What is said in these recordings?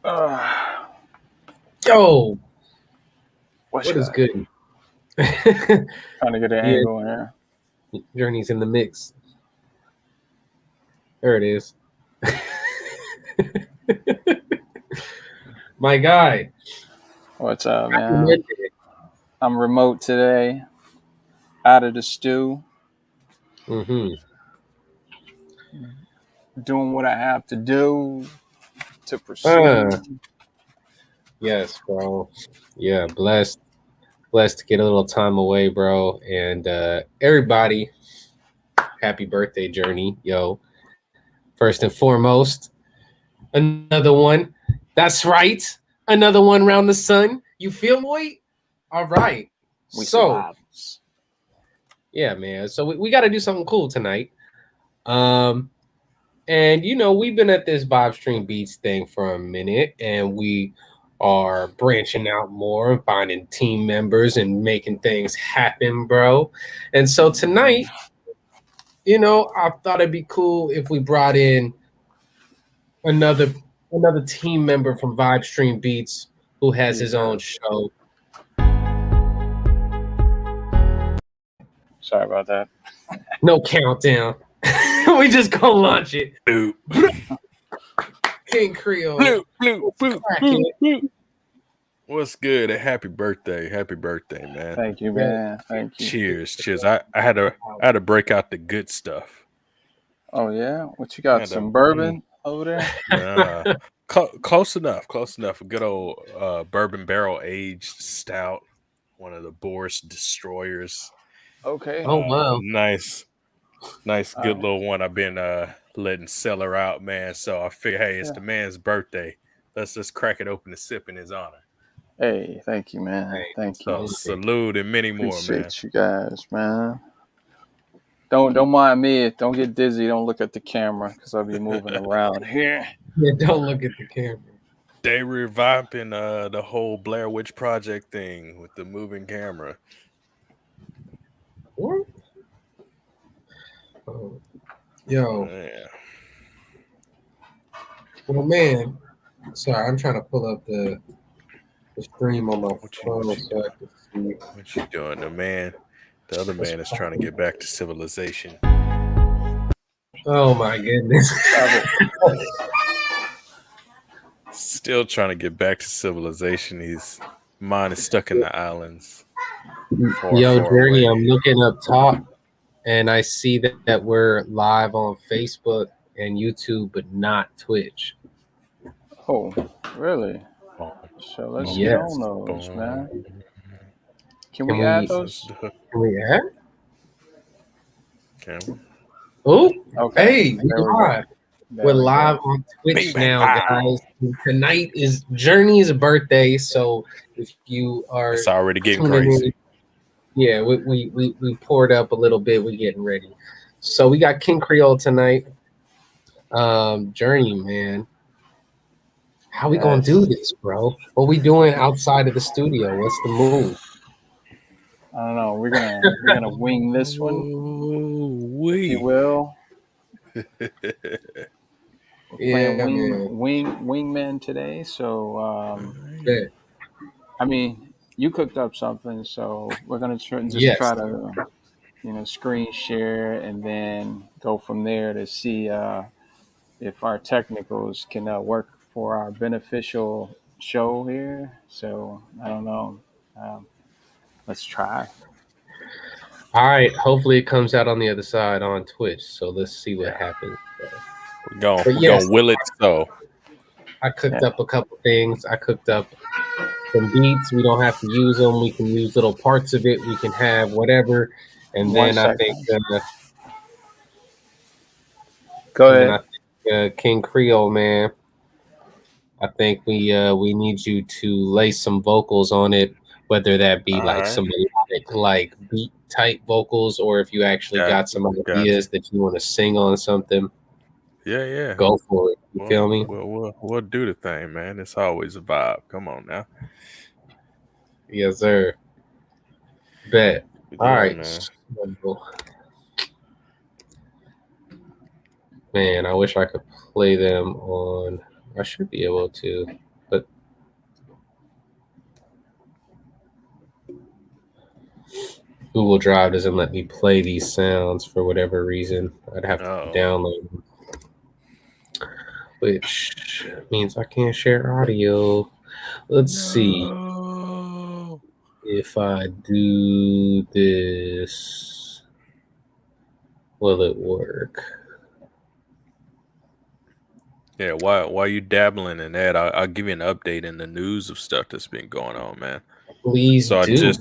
Uh, Yo, what what you is got? good? Trying to get an Yeah, angle in here. Journey's in the mix. There it is. My guy. What's up, Happy man? Monday. I'm remote today, out of the stew, Mm-hmm. doing what I have to do to Uh, proceed. yes, bro. Yeah, blessed to get a little time away, bro. And everybody, happy birthday, Journey. Yo, first and foremost, another one. That's right. Another one round the sun. You feel me? All right. We So, survived. yeah, man. So we got to do something cool tonight. Um, and we've been at this Bob Stream Beats thing for a minute, and we are branching out more and finding team members and making things happen, bro. And so tonight, I thought it'd be cool if we brought in another another team member from Vibe Stream Beats who has his own Jesus. show. Sorry about that. No countdown. We just gonna launch it. Blue, King Creole. blue, blue, blue, Crack blue, it. blue. What's good? Happy birthday. Happy birthday, man. Thank you, man. Thank you. Cheers. Cheers. I had to break out the good stuff. Oh, yeah? What you I got? had to Some bourbon over there? nah, close enough. Close enough. A good old bourbon barrel aged stout. One of the Boris destroyers. Okay. Oh wow. Nice All good right. little one. I've been letting cellar out, man. So I figure, hey, it's Yeah. the man's birthday. Let's just crack it open and sip in his honor. Hey, thank you, man. Hey, Thank you. So absolutely. salute and many more, man. Appreciate you guys, man. Don't mind me. Don't get dizzy. Don't look at the camera because I'll be moving around here. Yeah, don't look at the camera. They revamping the whole Blair Witch Project thing with the moving camera. What? Oh, yo, Yeah. well, man. Sorry, I'm trying to pull up the stream on my What you phone what you so I doing? can see What you doing? The other what's man is trying to popping. get back to civilization. Oh my goodness. Stop it. Still trying to get back to civilization. His mind is stuck in the islands, far, Yo, far Journey, away. I'm looking up top and I see that we're live on Facebook and YouTube, but not Twitch. Oh, really? Boom, So let's get boom, on Yes. those, boom. man. Can Can we add we Let's those? do it. can we add? Can we? Oh, Okay. hey, we There we go. live. We're There we live go. on Bing, Twitch bang, now, pow. guys. Tonight is Journey's birthday, so if you are It's already getting tuning in, crazy. yeah, we poured up a little bit. We're getting ready. So we got King Creole tonight. Journey, man, how we gonna do Yes. this, bro? What we doing outside of the studio? What's the move? I don't know. We're gonna wing this one, if you Ooh-wee. will. We're playing Yeah, man. wingman today. So Yeah. I mean, you cooked up something, so we're gonna just Yes. try to screen share and then go from there to see if our technicals can work for our beneficial show here. So I don't know. Um, let's try. All right. Hopefully, it comes out on the other side on Twitch. So let's see what Yeah, happens. But We're yes, gonna will it so. I cooked yeah. up a couple things. I cooked up some beats. We don't have to use them. We can use little parts of it. We can have whatever. And One then I think, second. Go and then ahead. I think King Creole, man. I think we need you to lay some vocals on it, whether that be All like right. some melodic, like beat type vocals, or if you actually Got got some got you. ideas that you want to sing on something. Yeah, yeah. Go for it. You Well, feel me? we'll do the thing, man. It's always a vibe. Come on now. Yes, sir. Bet. But All yeah, right. man. So, man, I wish I could play them on. I should be able to. Google Drive doesn't let me play these sounds for whatever reason. I'd have to Oh, download them, which means I can't share audio. Let's see no. if I do this, will it work? Yeah, while you dabbling in that, I'll give you an update in the news of stuff that's been going on, man. Please So I do.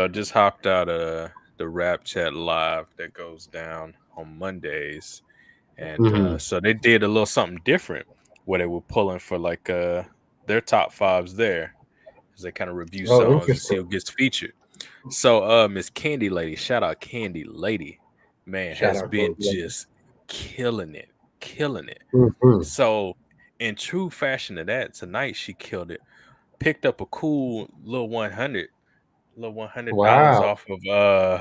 just hopped out of the Rap Chat Live that goes down on Mondays, and Mm-hmm. so they did a little something different where they were pulling for like their top fives there as they kind of review Oh, songs and see interesting. who gets featured. So Miss Candy Lady, shout out Candy Lady, man, Shout has out been to just killing it, killing it. mm-hmm. So in true fashion of that, tonight she killed it. Picked up a cool little $100 Wow. off of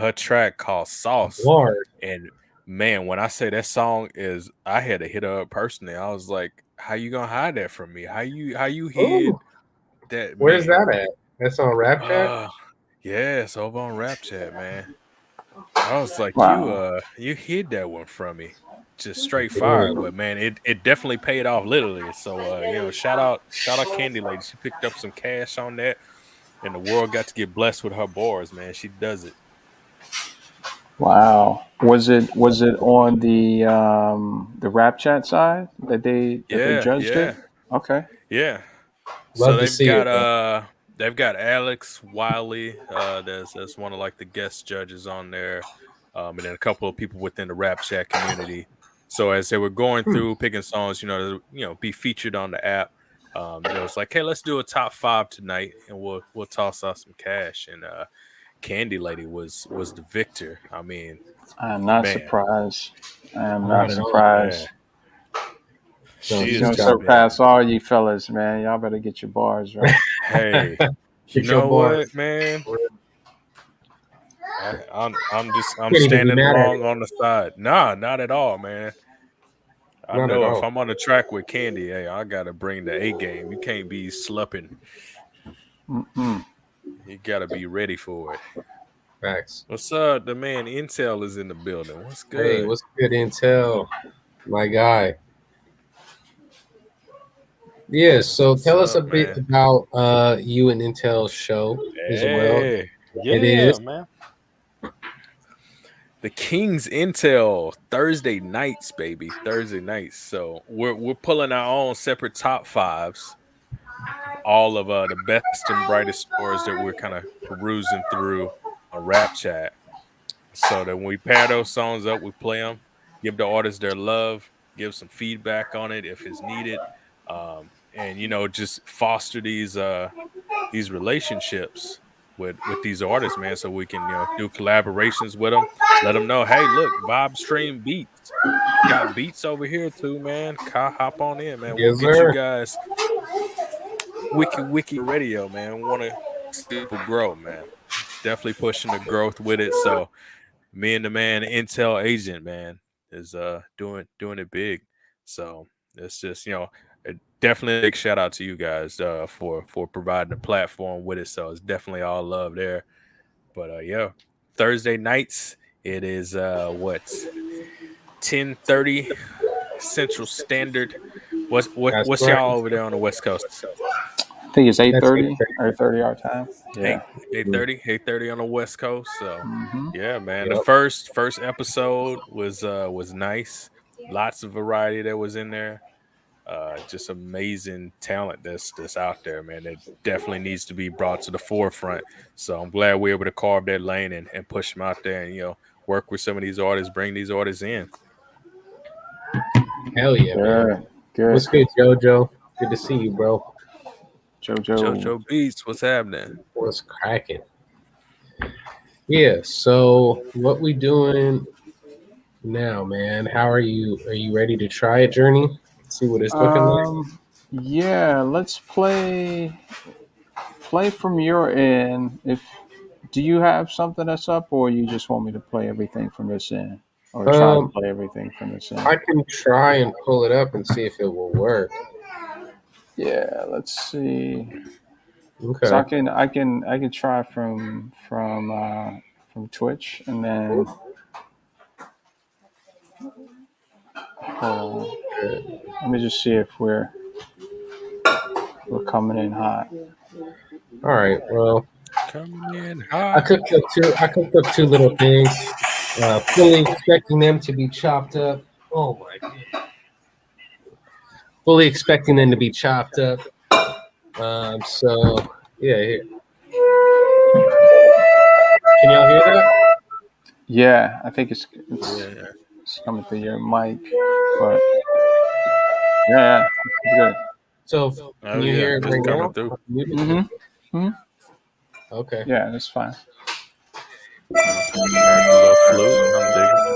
her track called Sauce. Lord. And man, when I say that song is, I had to hit her up personally. I was like, how you gonna hide that from me? How you hid Oh, that, where's man? that at? That's on Rap Chat? Uh yeah, it's over on Rap Chat, man. I was like, Wow. you hid that one from me. Just straight fire. Mm. But man, it definitely paid off literally. So shout out Candy Lady. She picked up some cash on that, and the world got to get blessed with her bars, man. She does it. Wow. Was it on the rap chat side that they Yeah, judged it? yeah, Okay. yeah. So Love to see it, though. they've got Alex Wiley, that's one of like the guest judges on there, and then a couple of people within the Rap Chat community. So as they were going Hmm. through picking songs, be featured on the app, there was like, hey, let's do a top five tonight, and we'll toss out some cash. And Candy Lady was the victor. I mean, I am not man, surprised. I am not Not at all. man, surprised. No, she She's has gonna she's just got surpass been. all you fellas, man. Y'all better get your bars right. Hey, you Get your know what, bars. man? I'm Can't even be standing mad at it. along on the side. Nah, not at all, man. I Not at know if all. I'm on the track with Candy, hey, I gotta bring the A game. You can't be slupping. Mm-mm. You gotta be ready for it. Facts. What's up? The man Intel is in the building. What's Hey, good? what's good, Intel? My guy. Yeah, so What's tell us a up, bit man? about you and Intel's show as well. Hey, It yeah, is. man. The King's Intel Thursday nights, baby. Thursday nights. So we're pulling our own separate top fives of all of the best and brightest stories that we're kind of perusing through on Rap Chat. So that when we pair those songs up, we play them, give the artists their love, give some feedback on it if it's needed, and just foster these relationships with these artists, man, so we can do collaborations with them. Let them know, hey, look, Vibe Stream Beats got beats over here too, man. Hop on in, man. We'll Yes, get you sir. guys wiki radio, man. We want to see people grow, man. Definitely pushing the growth with it. So me and the man Intel agent, man, is doing it big. So it's just definitely a big shout out to you guys for providing a platform with it. So it's definitely all love there. But yeah, Thursday nights it is what 10:30 Central Standard. That's What's right. y'all over there on the West Coast? I think it's eight That's it. thirty or 30 our time. Eight Yeah. eight Mm. thirty, 8:30 on the West Coast. So Mm-hmm. yeah, man. The Yep. first episode was nice. Lots of variety that was in there. Just amazing talent that's out there, man. That definitely needs to be brought to the forefront. So I'm glad we're able to carve that lane and push them out there and work with some of these artists, bring these artists in. Hell yeah, man. Good. Good. What's good, JoJo? Good to see you, bro. JoJo. JoJo Beats, what's happening? What's cracking? Yeah, so what we doing now, man? How are you? Are you ready to try a journey? See what it's looking like? Yeah, let's play from your end. If do you have something that's up, or you just want me to play everything from this end, or try to Um, play everything from this end? I can try and pull it up and see if it will work. Yeah, let's see. Okay. So I can try from Twitch, and then let me just see if we're coming in hot. All right. Well, Coming in I hot. cooked up two little things. Fully expecting them to be chopped up. Oh my god. Fully expecting them to be chopped up. So yeah, here. Can y'all hear that? Yeah, I think it's Yeah. coming through your mic, but yeah, it's good. So can Oh you yeah, hear it it's right coming now? through. Mm-hmm. Okay. Yeah, that's fine. Like a little flute. I'm digging.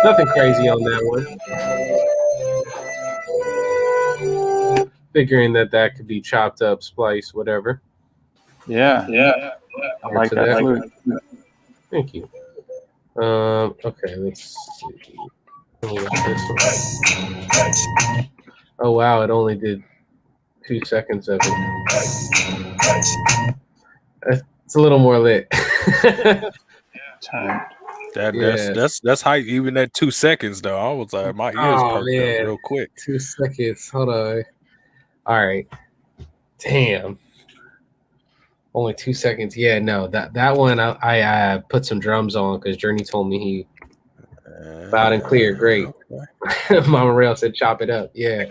Nothing crazy on that one. Figuring that could be chopped up, spliced, whatever. Yeah, I Or like to that that. flute. Thank you. Okay, let's see. Let me get this one. Oh wow, it only did 2 seconds of it. It's a little more lit. Time. Yeah. That's how even at 2 seconds though. I was like, my ears Oh perked up man, real quick. 2 seconds. Hold on. All right. Damn. Only 2 seconds. Yeah, no, that one I put some drums on because Journey told me he loud and clear. Great. Okay. Mama Rail said chop it up. Yeah.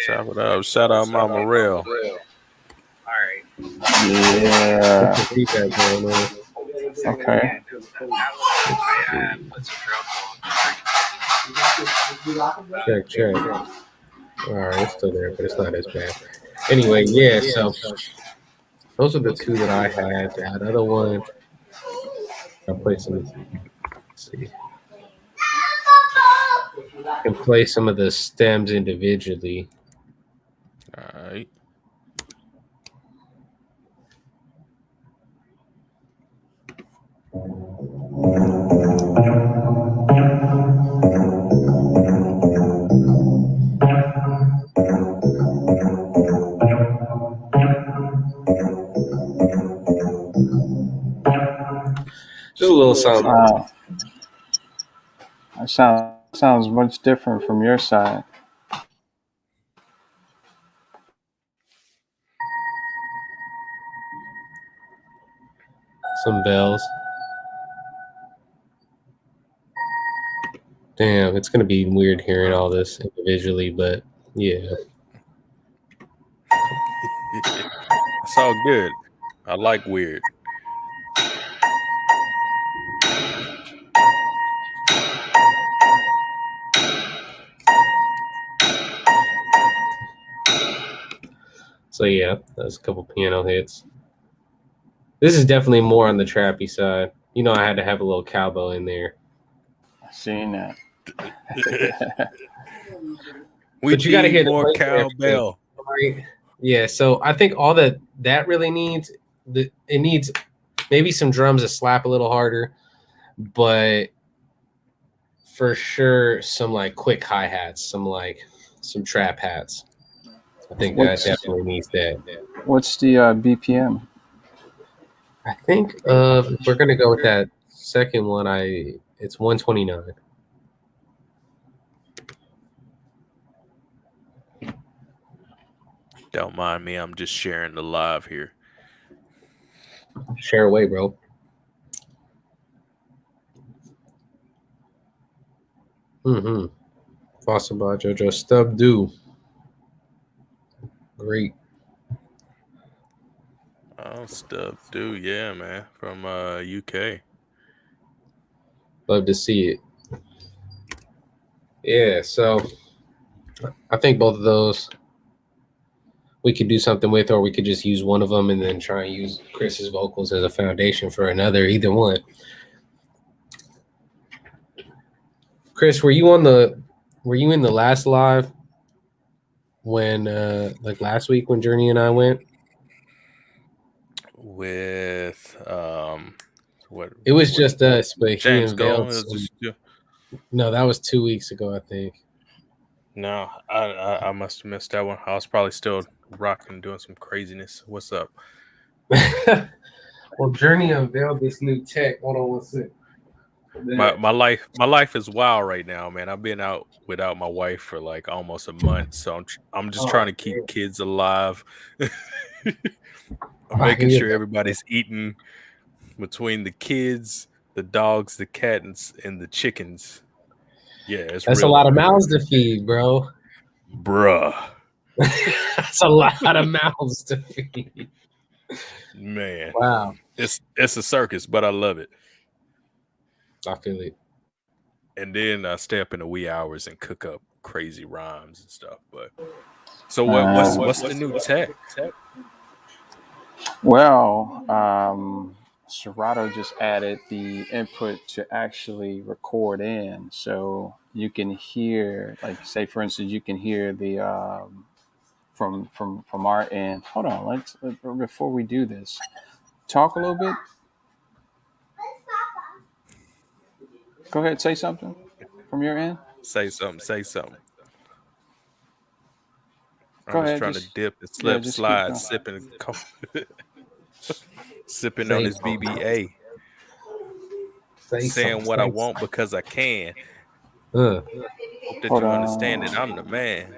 Chop it up. Shout out Mama Rail. All right. Yeah. Some feedback going on. Okay. Check. All right, it's still there, but it's not as bad. Anyway, yeah. So those are the two that I had. That other one, I'll play some. Let's see. I can play some of the stems individually. All right. Just a little something. Wow. That sounds much different from your side. Some bells. Damn, it's gonna be weird hearing all this individually, but yeah. It's all good. I like weird. So yeah, that's a couple piano hits. This is definitely more on the trappy side. You know, I had to have a little cowbell in there. I've seen that. We But you got to need hear the more place and everything, cowbell. right? Yeah. So I think all that really needs it needs maybe some drums that slap a little harder, but for sure some like quick hi hats, some trap hats. I think that definitely needs that. What's the BPM? I think if we're gonna go with that second one, it's 129. Don't mind me. I'm just sharing the live here. Share away, bro. Mm-hmm. Fossil by JoJo Stub Do. Great. Oh, stuff, dude. Yeah, man. From UK. Love to see it. Yeah, so I think both of those we could do something with, or we could just use one of them and then try and use Chris's vocals as a foundation for another. Either one. Chris, were you in the last live when like last week when Journey and I went? With It was just us, but he James unveiled going. It was some. just you. No, that was 2 weeks ago, I think. No, I must have missed that one. I was probably still rocking, doing some craziness. What's up? Well, Journey unveiled this new tech. Hold on one sec. My life is wild right now, man. I've been out without my wife for like almost a month, so I'm just trying Oh, to keep kids alive. I'm I making hear sure that. everybody's eating between the kids, the dogs, the cats, and the chickens. Yeah, it's That's a real lot of over here, mouths to feed, bro. bruh. That's a lot of mouths to feed. Man, Wow, it's a circus, but I love it. I feel it. And then I stay up in the wee hours and cook up crazy rhymes and stuff. But so what's the new tech? Well, Serato just added the input to actually record in, so you can hear, like, say for instance, you can hear the from our end. Hold on, before we do this, talk a little bit. Go ahead, say something from your end. Say something, say something. I'm Go just ahead, trying to just dip and yeah, slip, just keep slide, going. sipping on Say this something. BBA, Say saying something. what I Say want something. because I can. Uh, Hope that Hold you understand that on. I'm the man.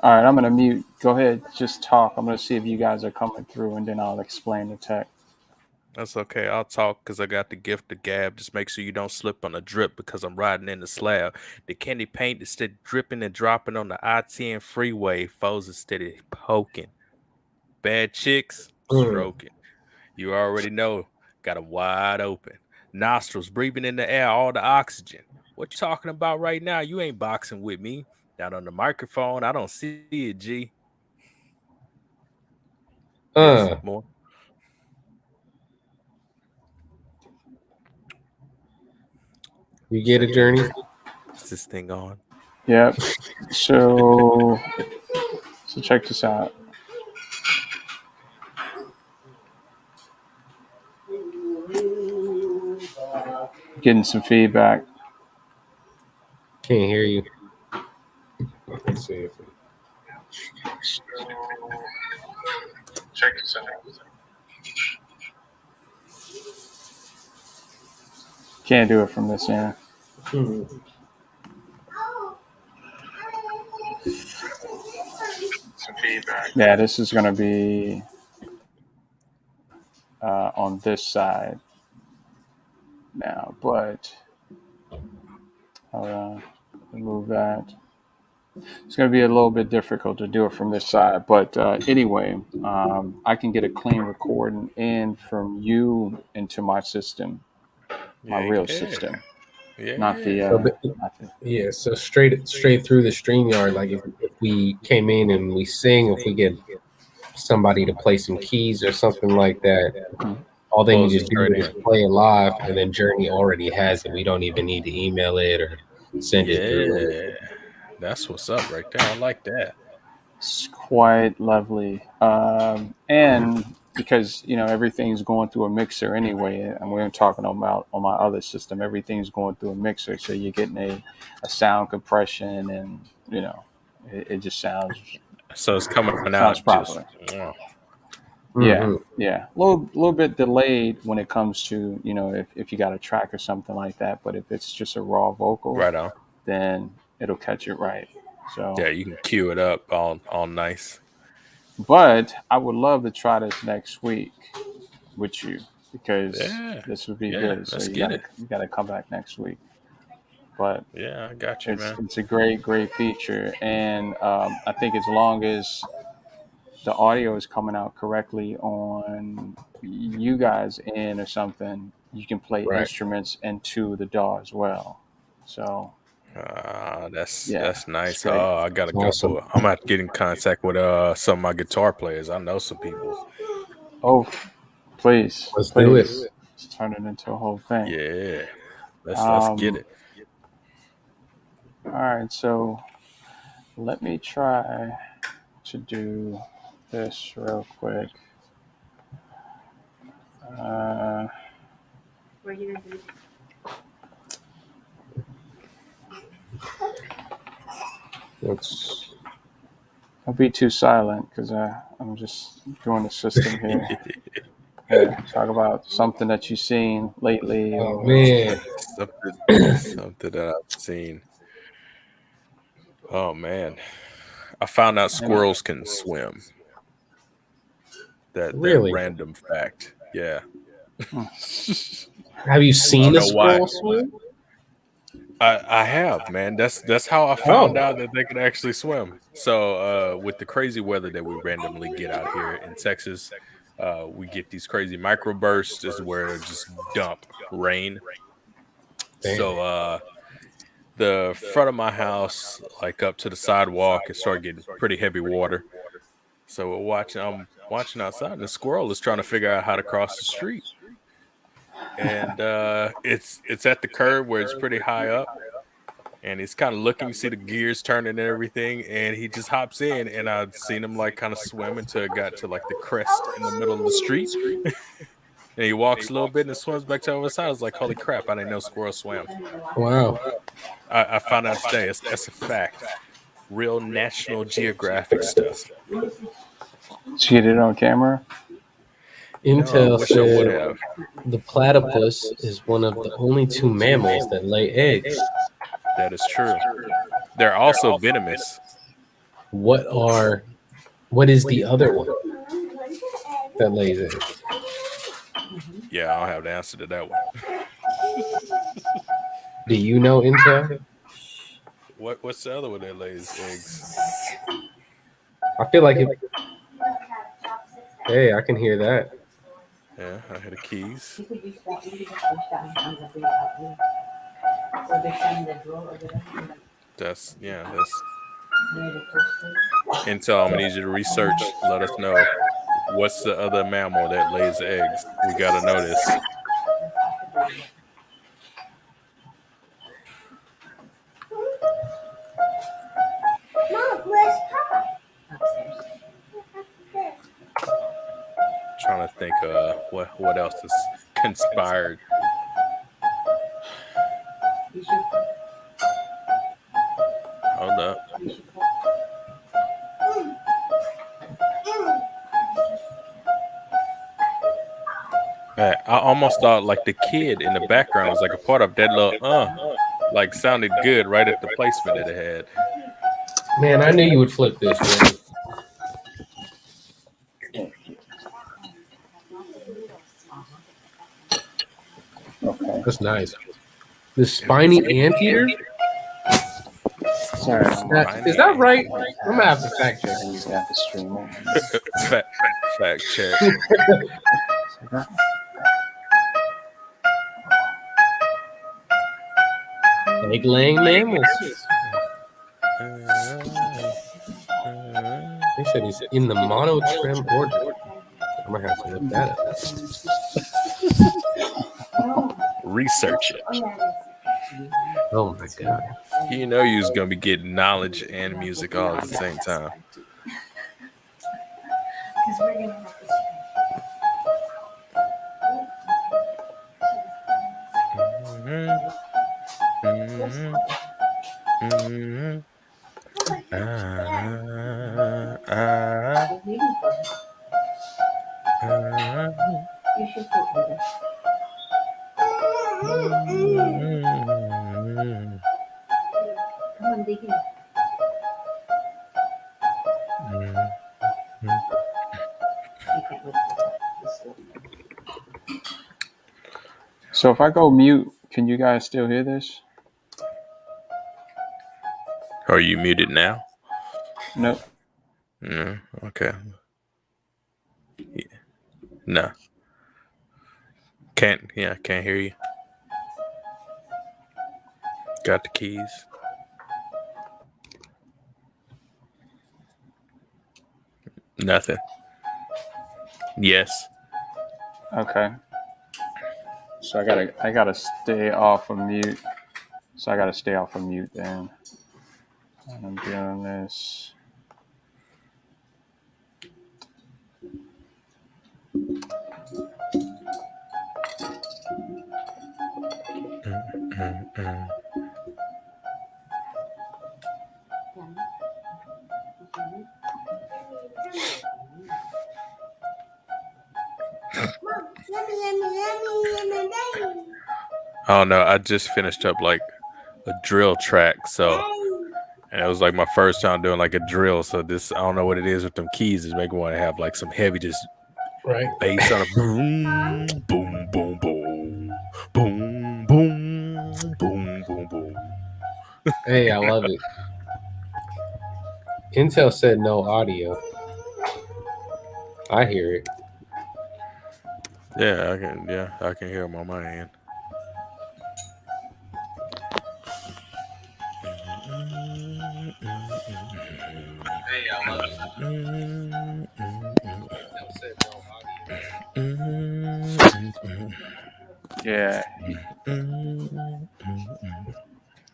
All right, I'm gonna mute. Go ahead, just talk. I'm gonna see if you guys are coming through, and then I'll explain the tech. That's okay. I'll talk because I got the gift of gab. Just make sure you don't slip on a drip because I'm riding in the slab. The candy paint is steady dripping and dropping on the I-10 freeway. Foes are steady poking. Bad chicks uh. stroking. You already know. Got them wide open. Nostrils breathing in the air, all the oxygen. What you talking about right now? You ain't boxing with me. Down on the microphone, I don't see it, G. Yes, uh. more. You get a Second, journey? is this thing on? Yep. So check this out. Getting some feedback. Can't hear you. Let's see if Check this out. Can't do it from this end. Some feedback. Yeah, this is going to be on this side now, but hold on, remove that. It's going to be a little bit difficult to do it from this side, but anyway, I can get a clean recording in from you into my system, my Yeah, real yeah, system, not the yeah. so. Yeah, so straight through the StreamYard, like if we came in and we sing, if we get somebody to play some keys or something like that, all they need Pulls to it do straight is in. play it live, and then Journey already has it. We don't even need to email it or send it through. Yeah, that's what's up right there. I like that. It's quite lovely, and because everything's going through a mixer anyway, and we're talking about on my other system, everything's going through a mixer, so you're getting a sound compression, and it just So it's coming sounds out just. proper. Mwah. Yeah, Mm-hmm. yeah, little bit delayed when it comes to if you got a track or something like that, but if it's just a raw vocal, Right on. then it'll catch it right. So, Yeah, you can cue it up all nice. but I would love to try this next week with you because Yeah, this would be yeah. good. So Let's you get gotta it. you gotta come back next week. But Yeah, I got you, it's man. it's a great feature, and I think as long as the audio is coming out correctly on you guys in or something, you can play Right. instruments into the DAW as well. So yeah, That's it's nice. great. Oh, I got a Awesome. couple. I'm gonna have to get in contact with some of my guitar players. I know some people. Oh, please, Let's do it. please, let's turn it into a whole thing. Yeah, let's get Um, it. all right, so let me try to do this real quick. Uh, It's Don't be too silent because I'm just doing the system here. Yeah, talk about something that you've seen lately, oh or man, Something that I've seen. Oh man, I found out squirrels can swim. That really? random fact. Yeah. Hmm. Have you I don't seen a know why. squirrel swim? I have, man. That's how I found Oh, out that they could actually swim. So with the crazy weather that we randomly get out here in Texas, we get these crazy microbursts is where it just dump rain. damn. So the front of my house, like up to the sidewalk, it started getting pretty heavy water. So I'm watching outside, and the squirrel is trying to figure out how to cross the street. And it's at the curb where it's pretty high up, and he's kind of looking, see the gears turning and everything, and he just hops in, and I'd seen him like kind of swim until it got to like the crest in the middle of the street. And he walks a little bit and swims back to the other side. I was like, holy crap, I didn't know squirrels swam. Wow. I found out today. That's a fact. Real National Geographic stuff. did you get it on camera? No, I Intel wish I would said have. the platypus is one of the only two mammals that lay eggs. That is true. They're also venomous. What is the other one that lays eggs? Yeah, I don't have the answer to that one. Do you know, Intel? What's the other one that lays eggs? I feel like it. Hey, I can hear that. Yeah, I had the keys. That's Intel. I'm gonna need you to research. Let us know what's the other mammal that lays eggs. We gotta know this. Trying to think what else is conspired. Hold up. I almost thought like the kid in the background was like a part of that little like sounded good right at the placement that it had. Man, I knew you would flip this, man. Okay. That's nice. The spiny anteater? Sorry, Is that right? I'm gonna have to fact check he's you. got the stream on. fact check. Egg-laying mammals. They said he's in the monotrim order. I'm gonna have to look that up. Research it. Oh my god. You know you was gonna be getting knowledge and music all at the same time. So if I go mute, can you guys still hear this? Are you muted now? Nope. No. Okay. Yeah. No. Can't hear you. Got the keys. Nothing. Yes. Okay. So I gotta stay off of mute. So I gotta stay off of mute then. And I'm doing this. I don't know. I just finished up like a drill track, so and it was like my first time doing like a drill. So this I don't know what it is with them keys is making me want to have like some heavy just Right. bass on a boom, boom, boom, boom, boom, boom, boom, boom, boom. Hey, I love it. Intel said no audio. I hear it. Yeah, I can hear them on my end. Hey, I love it. Intel said no audio. Yeah,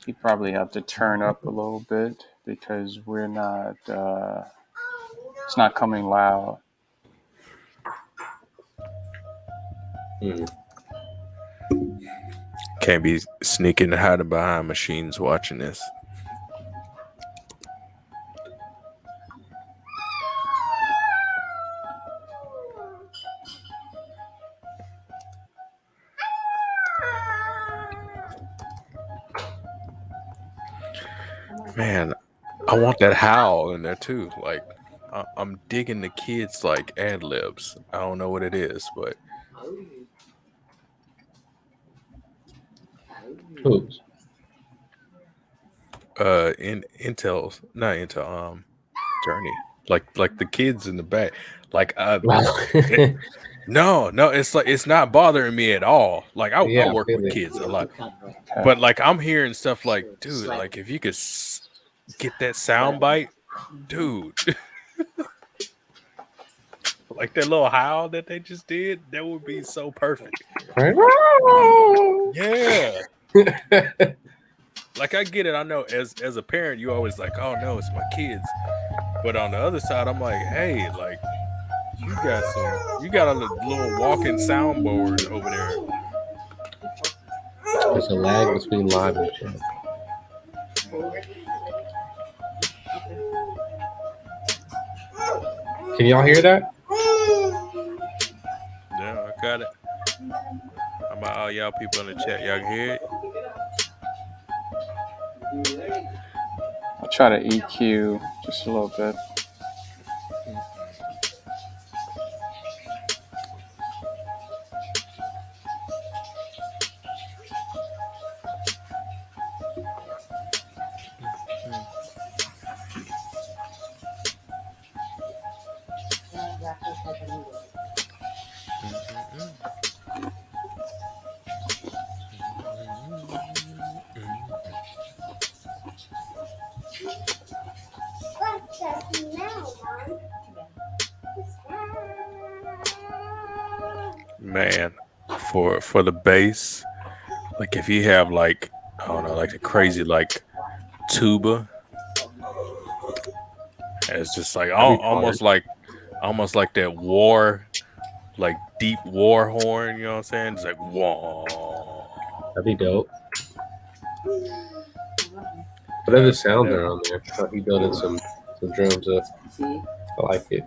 you probably have to turn up a little bit because we're not. It's not coming loud. Can't be sneaking and hiding behind machines watching this. Man, I want that howl in there too. Like I'm digging the kids like ad libs. I don't know what it is, but Who's? in Intel's not Intel Journey. Like the kids in the back. Like it- no, it's like it's not bothering me at all. Like I Yeah, I work feel with it. kids a lot. Okay. But like I'm hearing stuff like, dude, like if you could get that sound bite, dude. Like that little howl that they just did, that would be so perfect. Right? Yeah. Like I get it. I know as a parent, you always like, oh no, it's my kids. But on the other side, I'm like, hey, like you got a little walking soundboard over there. There's a lag between live and chat. Can y'all hear that? Yeah, I got it. How about all y'all people in the chat? Y'all can hear it? I'll try to EQ just a little bit. Man, for the bass, like if you have like I don't know, like a crazy like tuba, and it's just like That'd be fun. almost like that war, like deep war horn. You know what I'm saying? It's like whoa. That'd be dope. What other sounds are on there? Oh, he building some drums up. I like it.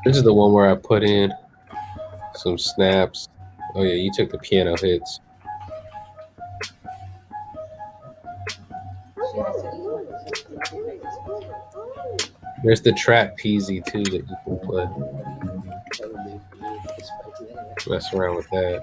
This is the one where I put in some snaps. Oh yeah, you took the piano hits. There's the trap PZ too that you can play. Mess around with that.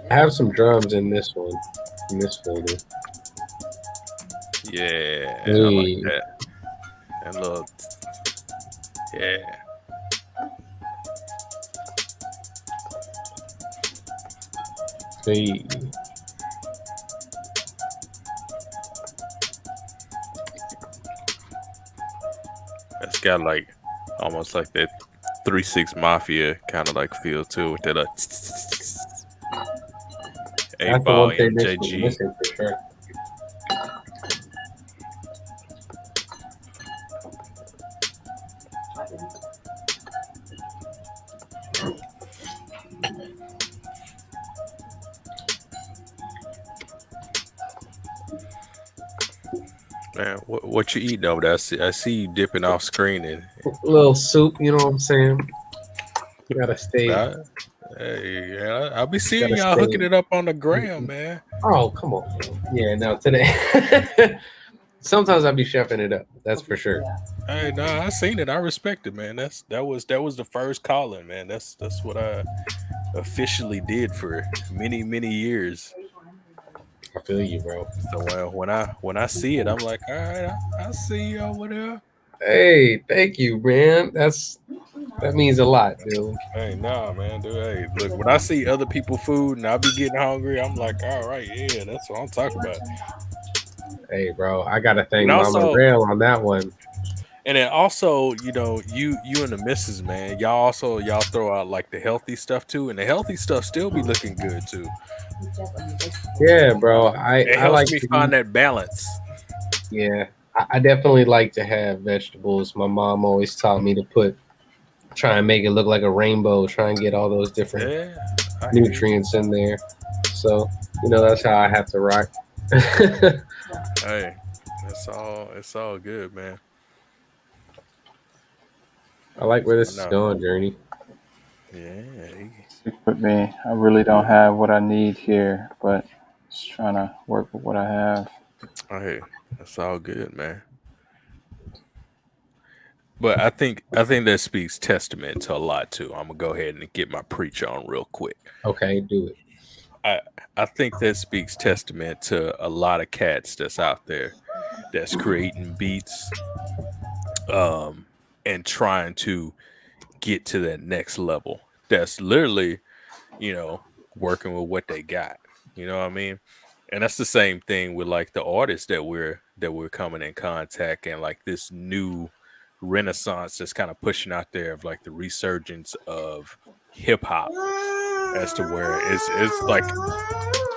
I have some drums in this one, in this folder. Yeah, I like Hey, that. And look, yeah, hey. that's got like almost like that 3-6 Mafia kind of like feel too with that 8 That's the ball one thing this was MJG. missing for sure. Man, what you eating over there? I see you dipping off screen and A little soup, you know what I'm saying? Gotta stay, I, hey, yeah, I'll be seeing gotta y'all hooking stay. it up on the gram, man. Oh, come on. Yeah, no, today. Sometimes I'll be chefing it up. That's for sure. Hey, nah, I seen it. I respect it, man. That was the first calling, man. That's what I officially did for many years. I feel you, bro. So when I see it, I'm like, all right, I see you over there. Hey, thank you, man. That means a lot, dude. Hey, nah, man, dude. Hey, look, when I see other people food and I be getting hungry, I'm like, all right, yeah, that's what I'm talking about. Hey, bro, I gotta thank And Mama also, Rail on that one. and then also, you and the missus, man, y'all throw out like the healthy stuff too, and the healthy stuff still be looking good too. Yeah, bro. I It I helps like me to find eat. that balance. Yeah, I definitely like to have vegetables. My mom always taught me to try and make it look like a rainbow. Try and get all those different Yeah, I hear you. nutrients in there. So that's how I have to rock. Hey, it's all good, man. I like where I this is know. going, Journey. Yeah, Stick with me. I really don't have what I need here, but just trying to work with what I have. hey, it's all good, man. But I think that speaks testament to a lot too. I'm gonna go ahead and get my preach on real quick. Okay, do it. I I think that speaks testament to a lot of cats that's out there that's creating beats, um, and trying to get to that next level. That's literally, you know, working with what they got. You know what I mean? And that's the same thing with like the artists that we're coming in contact and like this new renaissance that's kind of pushing out there of like the resurgence of hip hop as to where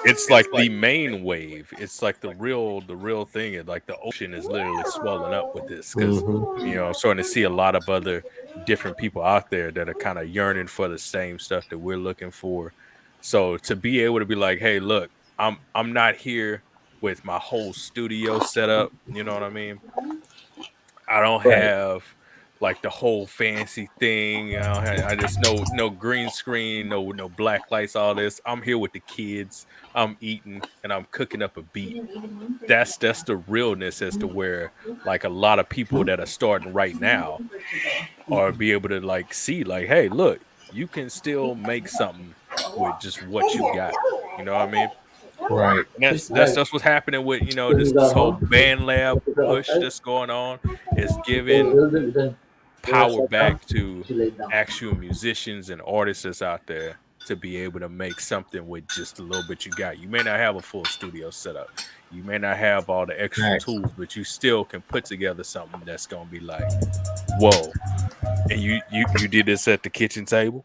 it's like the main wave. It's like the real thing. And like the ocean is literally swelling up with this because Hmm. I'm starting to see a lot of other different people out there that are kind of yearning for the same stuff that we're looking for. So to be able to be like, hey, look, I'm not here with my whole studio set up. You know what I mean? I don't Right. have like the whole fancy thing. I just no green screen, no black lights, all this. I'm here with the kids. I'm eating and I'm cooking up a beat. That's the realness as to where like a lot of people that are starting right now are be able to like see like, hey, look, you can still make something with just what you got. You know what I mean? Right. And that's what's happening with this whole band lab push that's going on is giving power back to actual musicians and artists that's out there to be able to make something with just a little bit you got. You may not have a full studio setup. You may not have all the extra Facts. tools, but you still can put together something that's gonna be like, whoa. And you did this at the kitchen table.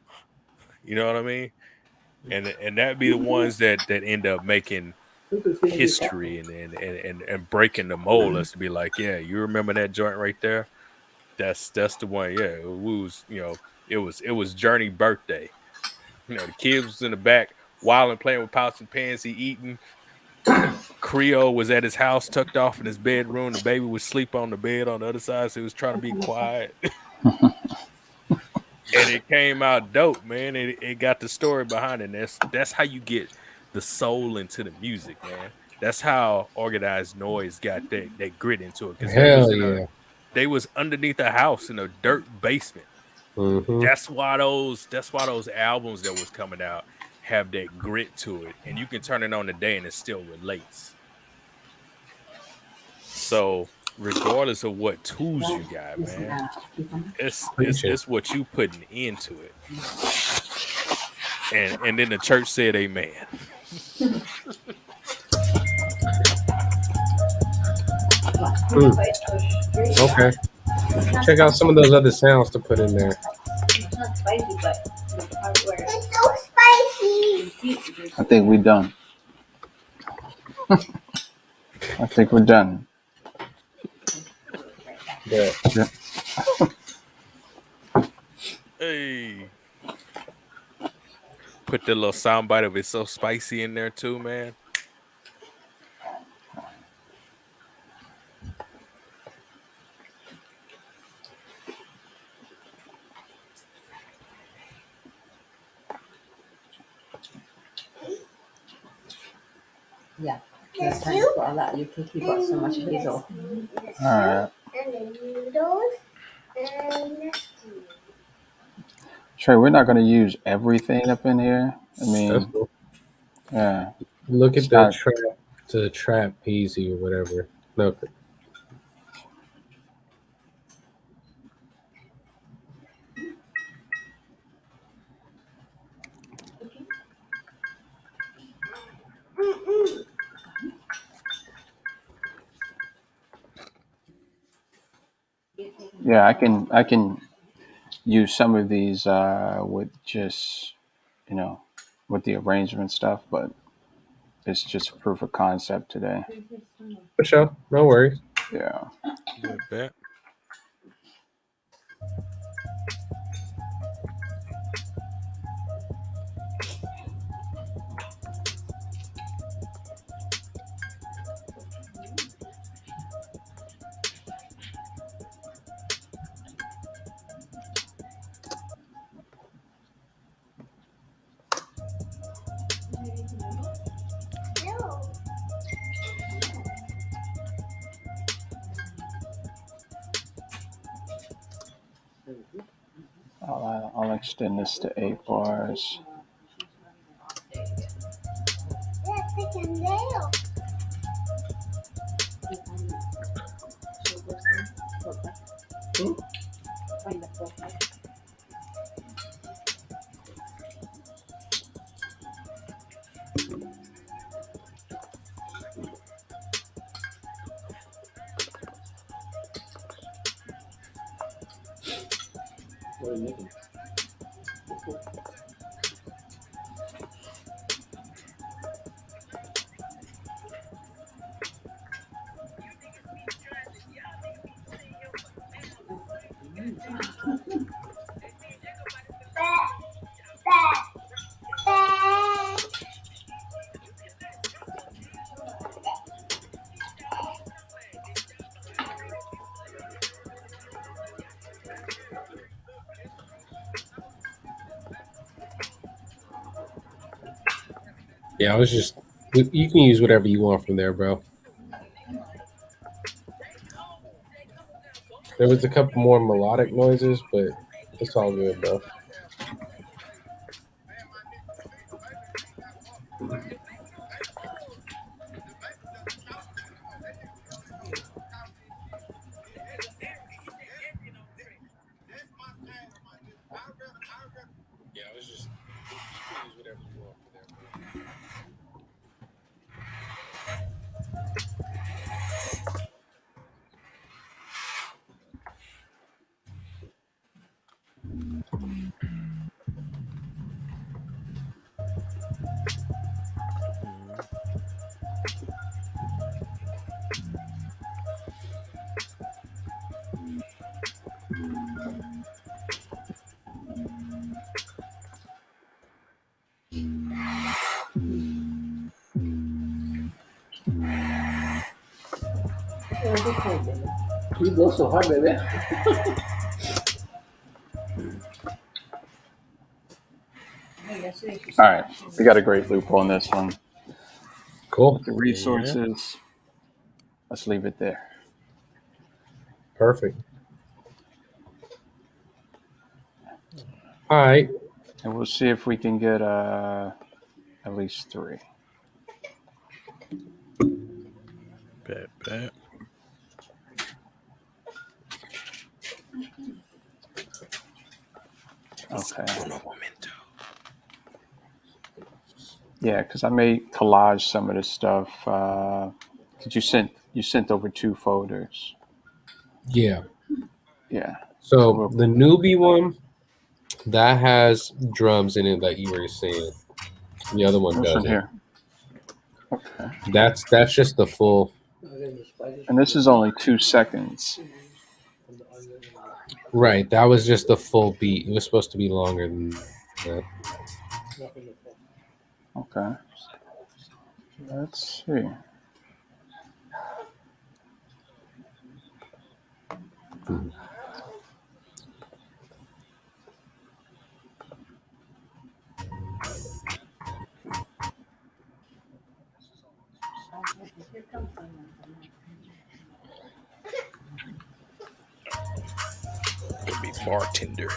You know what I mean? And that'd be the ones that end up making history and breaking the mold as to be like, yeah, you remember that joint right there? That's the one. Yeah, it was Journey birthday. The kids was in the back wilding, playing with pots and pans, he eating. Creole was at his house, tucked off in his bedroom. The baby was asleep on the bed on the other side, so he was trying to be quiet. And it came out dope, man. It got the story behind it. And that's how you get the soul into the music, man. That's how Organized Noise got that grit into it because Hell yeah. they was underneath a house in a dirt basement. Hmm. That's why those albums that was coming out have that grit to it, and you can turn it on today and it still relates. So regardless of what tools you got, man, it's what you putting into it. And then the church said amen. Okay. Check out some of those other sounds to put in there. It's not spicy, but the part where it's so spicy. I think we're done. I think we're done. Yeah. Hey. Put the little soundbite of "It's so spicy" in there too, man. Yeah. Last time you bought a lot, you think you bought so much hazel. All right. And the noodles and Trey, we're not going to use everything up in here. I That's mean, cool. yeah. Look It's at the not- trapeze or whatever. No. Yeah, I can use some of these with just, with the arrangement stuff, but it's just proof of concept today. For sure. No worries. Yeah. Yeah, bet. I'll extend this to 8 bars. what are you making? Yeah, I was just. You can use whatever you want from there, bro. There was a couple more melodic noises, but it's all good, bro. Yeah, I was just. You can use whatever you want from there, bro. Mhm. You go so hard, baby. All right. We got a great loop on this one. Cool. The resources, let's leave it there. Perfect. All right. And we'll see if we can get at least 3. Bet. Okay. Yeah, because I may collage some of this stuff. Cause you sent over 2 folders. Yeah. Yeah. So the newbie one that has drums in it that you were saying. The other one This one doesn't. here. Okay. That's just the full. And this is only 2 seconds. Right. That was just the full beat. It was supposed to be longer than that. Okay. Let's see. Could be bartender.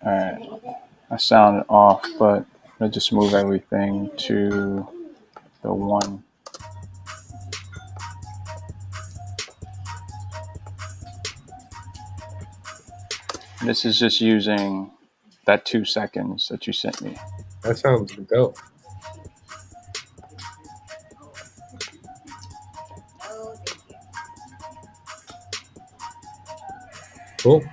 All right. I sounded off, but I just move everything to the 1. This is just using that 2 seconds that you sent me. That sounds dope. Cool.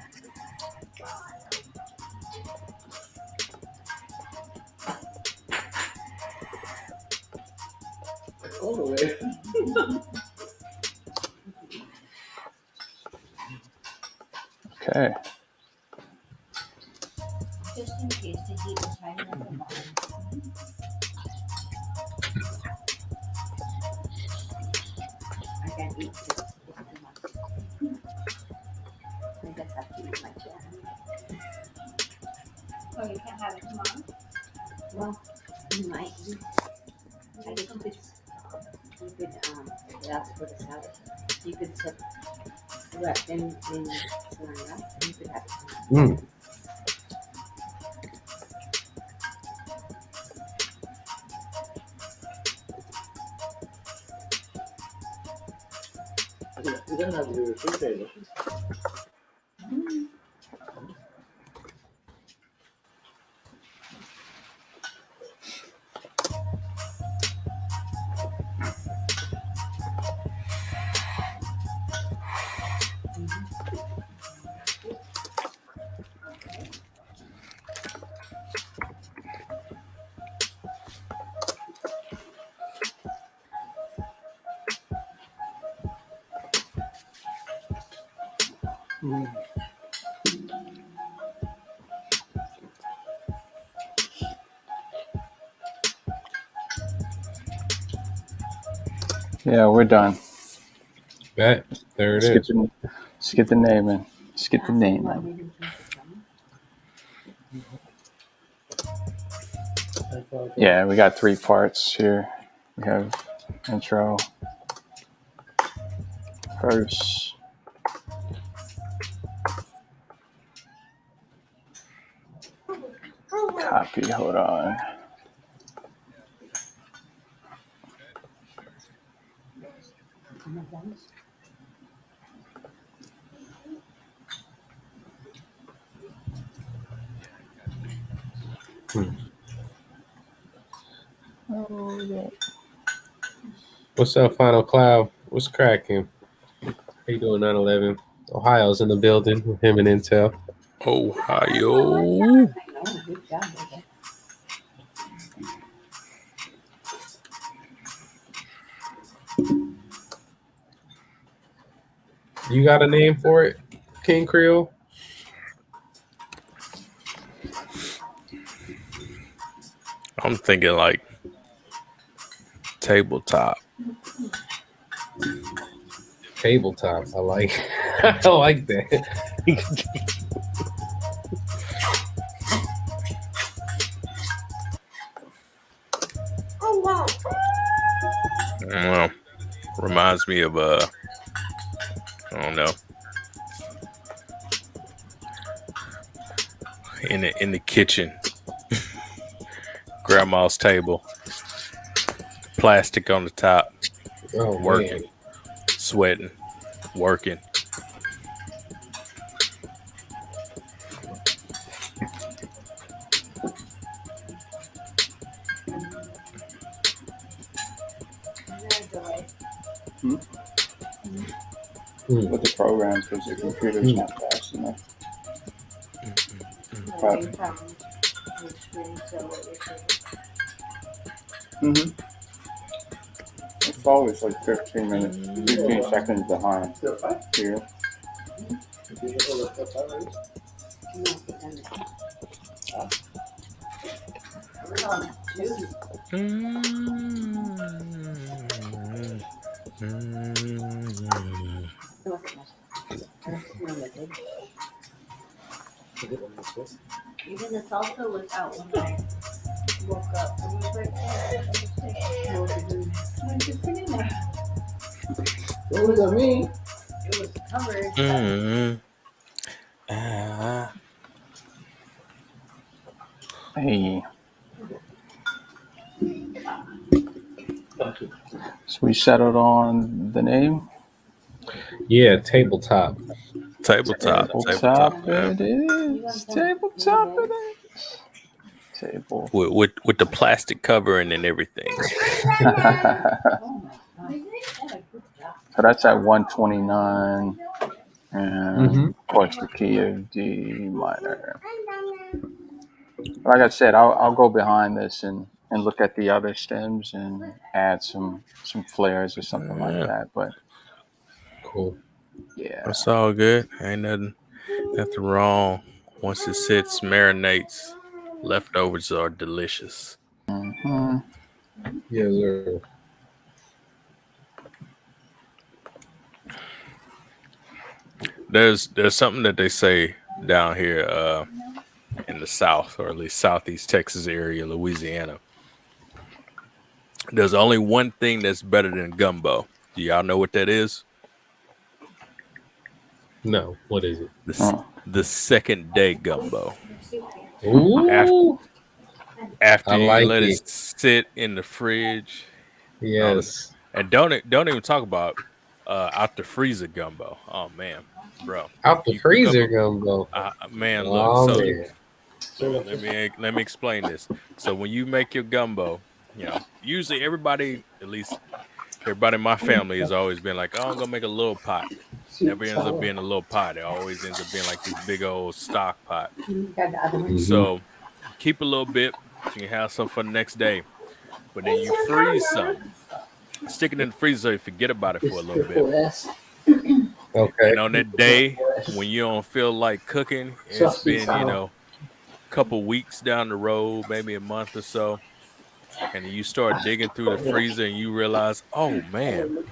Okay. Just in case the heat is high enough at the bottom. I can eat this. It's too much. I just have to eat my jam. Oh, you can't have it tomorrow? Well, you might. I guess you could that's for the salad. You could put wrap them in saran wrap and you could have it. Mm. You don't have to do a food table. Yeah, we're done. Bet. There it Let's is. get the naming. Let's get the naming. Yeah, we got 3 parts here. We have intro, verse, copy. Hold on. What's up, Final Cloud? What's cracking? How you doing, 9/11? Ohio's in the building with him and Intel. Ohio. Good job, baby. You got a name for it, King Creole? I'm thinking like tabletop. Tabletop. I like. I like that. reminds me of I don't know, in the kitchen, grandma's table, plastic on the top, Oh working, man. sweating, working. With the program because the computer's not fast enough. But, it's always like 15 minutes, 15 seconds behind here. Even the salsa was out when I woke up. It was like, Don't look at me. it was covered. Hey. So we settled on the name. Yeah, tabletop. Tabletop. Tabletop Man. it is. Tabletop it is. Table. With the plastic covering and everything. So that's at 129. And of course the key of D minor. Like I said, I'll go behind this and look at the other stems and add some flares or something like that. But Cool. yeah, It's all good. Ain't nothing wrong. Once it sits, marinates, leftovers are delicious. Yes, sir. There's something that they say down here in the South, or at least Southeast Texas area, Louisiana. There's only one thing that's better than gumbo. Do y'all know what that is? No, what is it? The second day gumbo. Ooh, After I you like let it. it sit in the fridge. Yes. And don't even talk about out the freezer gumbo. Oh man, bro. Out the You cook up freezer gumbo. man, look. Oh So man. let me explain this. So when you make your gumbo, usually everybody, at least everybody in my family, has always been like, "Oh, I'm gonna make a little pot." Never ends up being a little pot. It always ends up being like this big old stock pot. So keep a little bit so you can have some for the next day. But then you freeze some. Stick it in the freezer so you forget about it for a little bit. Okay. And on that day when you don't feel like cooking, it's been, a couple weeks down the road, maybe a month or so. And then you start digging through the freezer and you realize, oh man,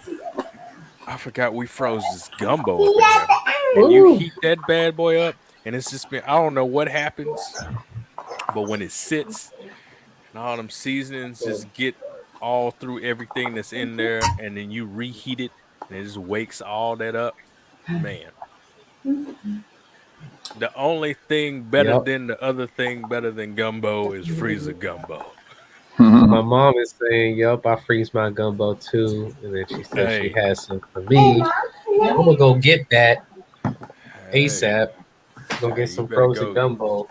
I forgot we froze this gumbo up in here. And you heat that bad boy up, and it's just been, I don't know what happens, but when it sits and all them seasonings just get all through everything that's in there, and then you reheat it and it just wakes all that up, man. The only thing better Yep. than the other thing better than gumbo is freezer gumbo. My mom is saying, "Yup, I freeze my gumbo too," and then she said she Hey, has some for me. I'm gonna go get that hey, ASAP. Go get you some better frozen go. gumbo.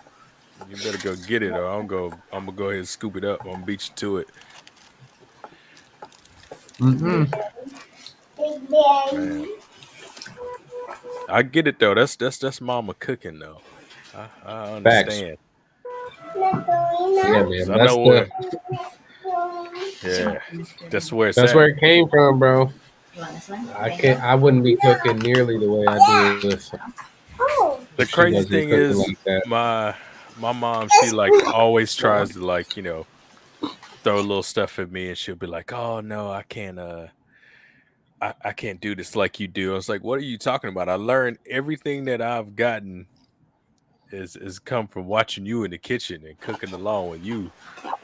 You better go get it, or I'm gonna go ahead and scoop it up. I'm gonna beat you to it. Man, I get it though. That's mama cooking though. I Facts. understand. Yeah, man. 'Cause I know where. Yeah. That's where it's That's at. where it came from, bro. You want this one? I wouldn't be cooking nearly the way I do The if she crazy wasn't thing cooking is, like that. my mom, she like always tries to like throw a little stuff at me, and she'll be like, "Oh no, I can't. I can't do this like you do." I was like, "What are you talking about? I learned everything that I've gotten is come from watching you in the kitchen and cooking along with you.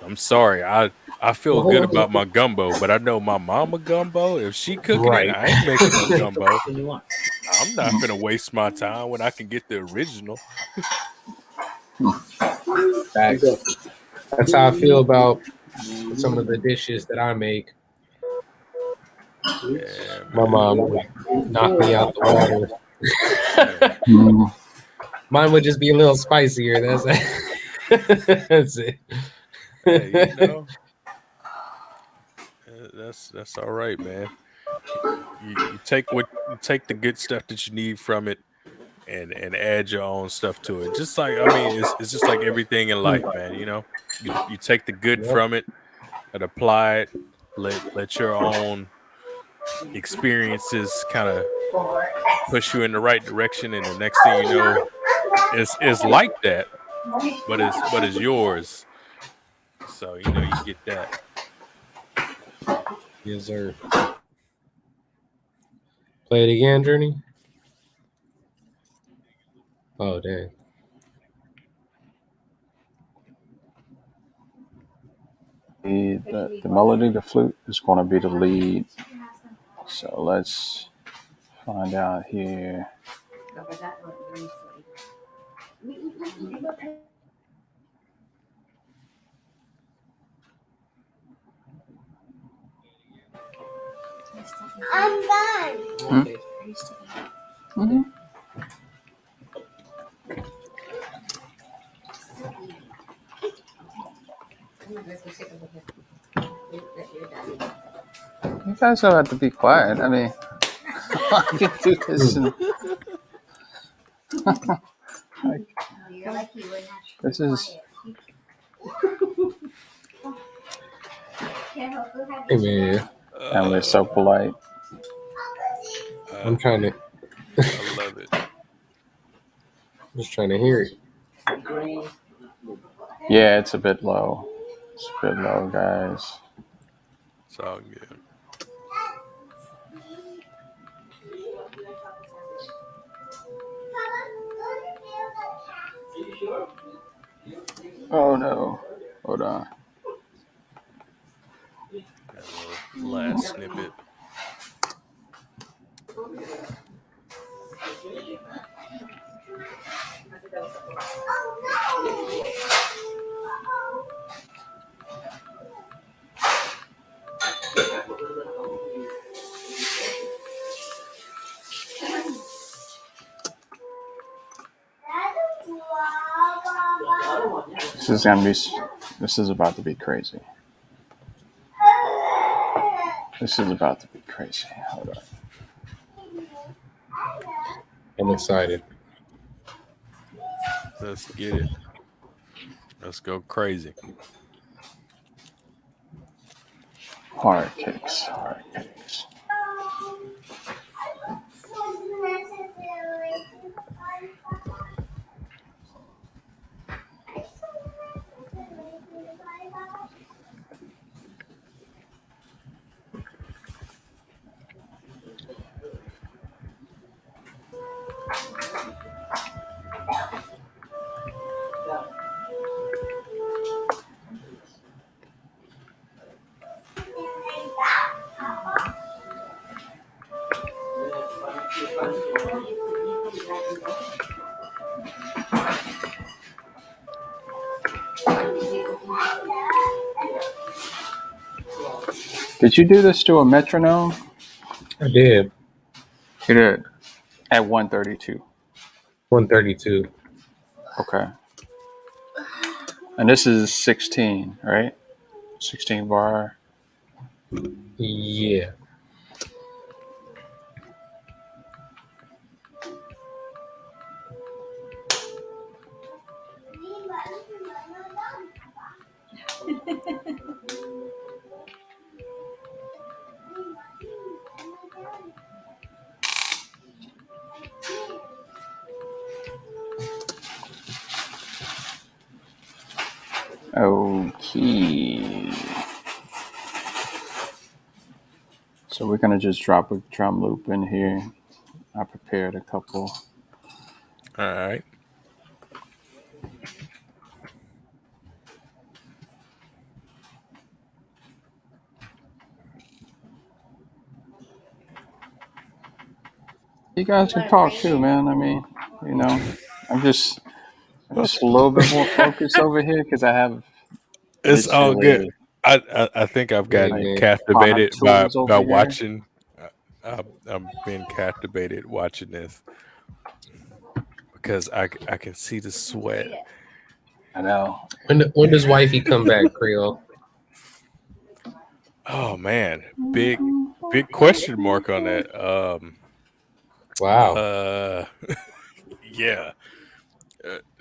I'm sorry. I feel good about my gumbo, but I know my mama gumbo. If she cooking it, Right. I ain't making no gumbo. What you want? I'm not finna waste my time when I can get the original. Facts. That's how I feel about some of the dishes that I make. Yeah, My man. mom would knock me out the water. Yeah. Mm. Mine would just be a little spicier. That's that's it. Hey, you know, that's all right, man. You take you take the good stuff that you need from it and add your own stuff to it. Just like I mean, it's just like everything in life, man. You know, you take the good Yep. from it and apply it. Let your own experiences kind of push you in the right direction, and the next thing you know, is like that, but it's yours. So you know you get that. Yes, sir. Play it again, Journey. Oh, dang. The melody, the flute is going to be the lead. So let's find out here. I'm done. Hmm? Mm-hmm. You guys don't have to be quiet. I mean, I can do this. And, You're like you were naturally this is Hey, man. and we're so polite. I'm trying to, I love it. just trying to hear it. Yeah, it's a bit low. It's a bit low, guys. It's all good. Oh no. Hold on. Got a little last snippet. This is gonna be. This is about to be crazy. This is about to be crazy. Hold on. I'm excited. Let's get it. Let's go crazy. Hard cakes. Hard cakes. Did you do this to a metronome? I did. You did. At 132. 132. Okay. And this is 16, right? 16 bar. Yeah. Okay. So we're gonna just drop a drum loop in here. I prepared a couple. All right. You guys can talk too, man. I mean, you know, I'm just a little bit more focused over here because I have It's all good. literally I think I've Hey, gotten like man. 5 captivated by tools over here. watching. I've been captivated watching this because I can see the sweat. I know. When does wifey come back, Creole? Oh man, big question mark on that. Wow. Uh, yeah.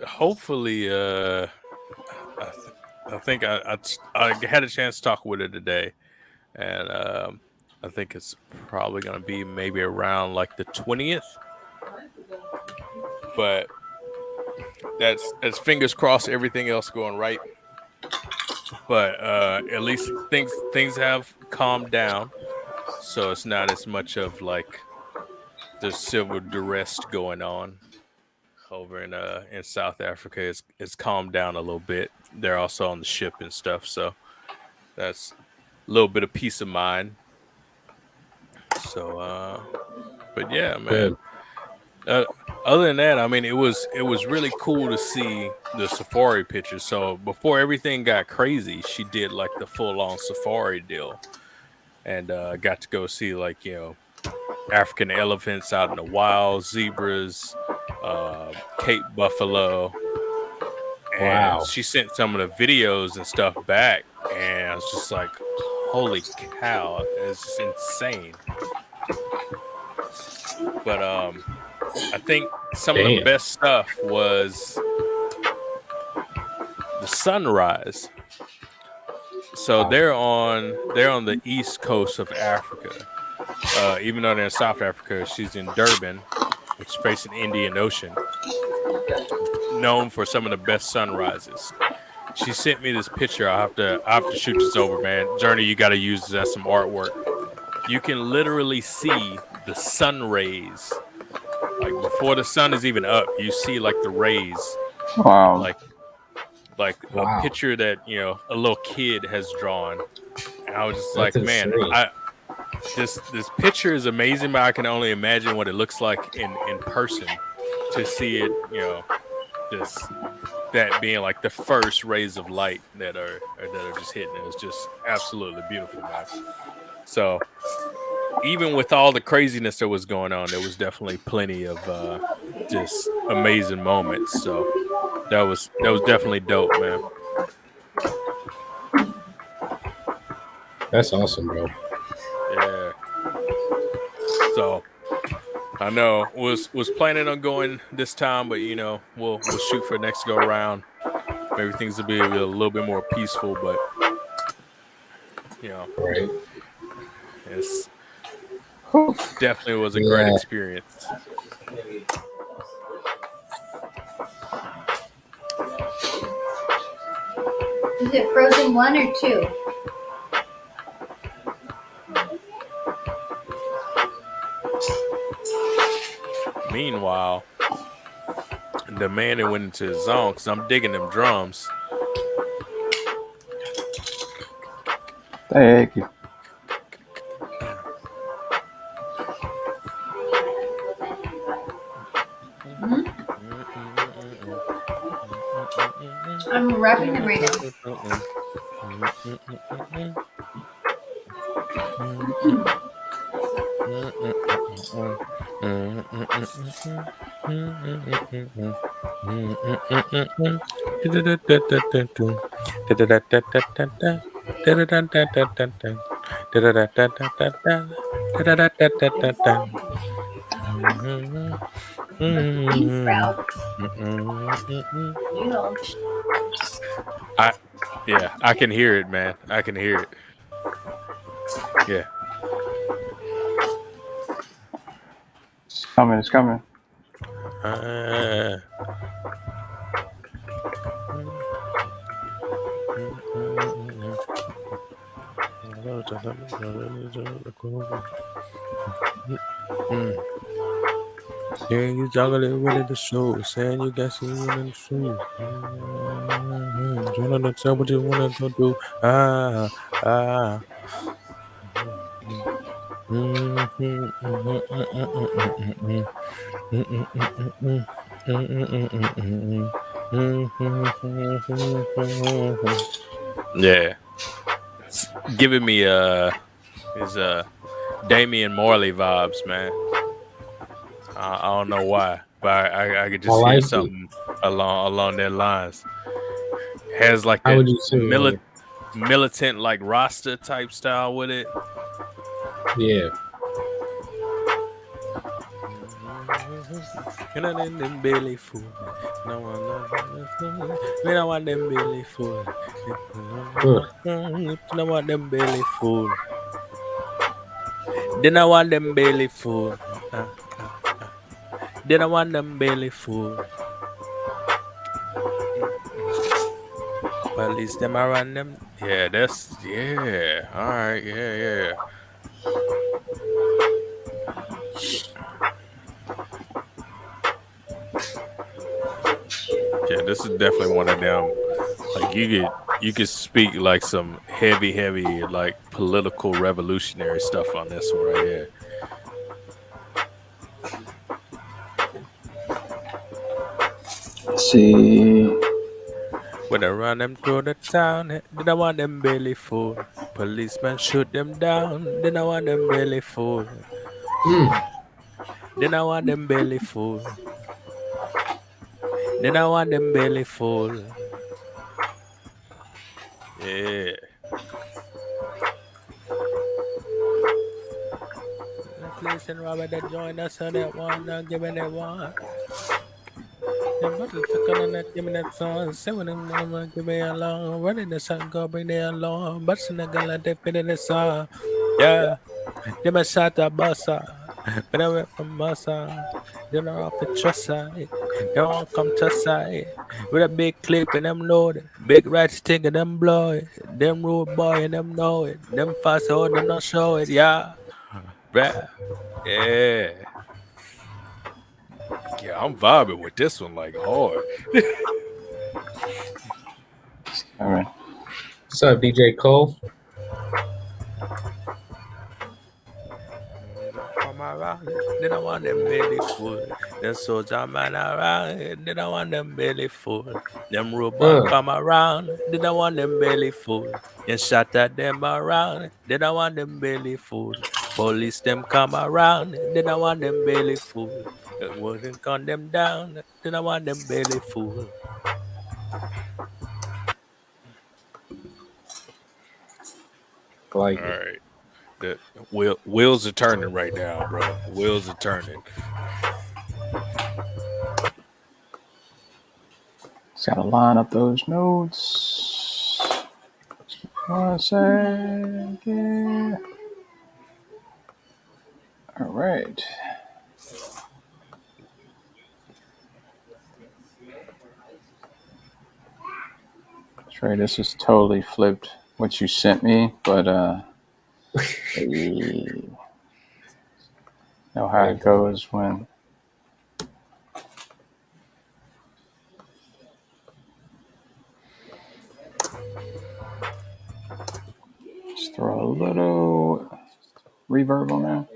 Hopefully, I think I had a chance to talk with her today, and I think it's probably gonna be maybe around like the 20th. But that's fingers crossed. Everything else going right, but at least things have calmed down, so it's not as much of like the civil duress going on over in South Africa. It's calmed down a little bit. They're also on the ship and stuff, so that's a little bit of peace of mind. So, but yeah, man. Good. Uh, Other than that, I mean, it was really cool to see the safari pictures. So before everything got crazy, she did like the full on safari deal, and got to go see like African elephants out in the wild, zebras, Cape buffalo, and Wow. she sent some of the videos and stuff back, and I was just like, "Holy cow, it's just insane." But I think some of the Damn. best stuff was the sunrise. So they're on the east coast of Africa. Even though they're in South Africa, she's in Durban, which is facing the Indian Ocean, known for some of the best sunrises. She sent me this picture. I have to shoot this over, man. Journey, you got to use this as some artwork. You can literally see the sun rays, like before the sun is even up. You see like the rays, Wow. like a Wow. picture that a little kid has drawn. And I was just That's like, man, insane. this picture is amazing, but I can only imagine what it looks like in person to see it. Just that being like the first rays of light that are just hitting. It was just absolutely beautiful, man. So even with all the craziness that was going on, there was definitely plenty of just amazing moments. So that was definitely dope, man. That's awesome, bro. Yeah. So I know was planning on going this time, but we'll shoot for next go around. Maybe things will be a little bit more peaceful, but Right. it's definitely was a great Yeah. experience. Is it Frozen 1 or 2? Meanwhile, the man that went into his zone because I'm digging them drums. Thank you. I'm wrapping them right Bean sprout. You know. I can hear it, man. I can hear it. Yeah. It's coming. It's coming. Yeah, you juggle it with the show. Saying you got some in the show. Trying to tell what you want to do. Ah, ah. Yeah, it's giving me his Damian Marley vibes, man. I don't know why, but I could I just hear like it. something along their lines. Has like How that would you say it? militant like Rasta type style with it. Yeah. And I let them belly fool. No one when I want them belly fool. No want them belly fool. Then I want them belly fool. Uh. Then I want them belly fool. Police them around them. Yeah, that's yeah. All right, yeah. Yeah, this is definitely one of them. Like you could speak like some heavy like political revolutionary stuff on this one right here. Let's see. When I run them through the town, then I want them belly full. Policemen shoot them down, then I want them belly full. Then I want them belly full. Then I want them belly full. Yeah. Place and Robert that join us on that one, give me that one. And but it's gonna give me that song, seven of them give me along, running the sun, go bring me along, but it's not gonna let fit in the song. Yeah, they my shot a bussa, but I went from bussa, then I off the trust side, they won't come to side, with a big clip and them load, big rat stick and them blow it, them rude boy and them know it, them fast hold them not show it, yeah, bruh, yeah. Yeah, I'm vibing with this one like hard. All right. What's up, DJ Cole? Come around it, then I want them belly full. Them soldier man around it, then I want them belly full. Them robot come around, then I want them belly full. And shot at them around, then I want them belly full. Police them come around, then I want them belly full. Wouldn't gun them down, then I want them belly full. Like All it. right. The wheels are turning right now, bro. Wheels are turning. Just gotta line up those notes. 1 second. All right. Trey, this is totally flipped what you sent me, but you know how it goes when just throw a little reverb on there.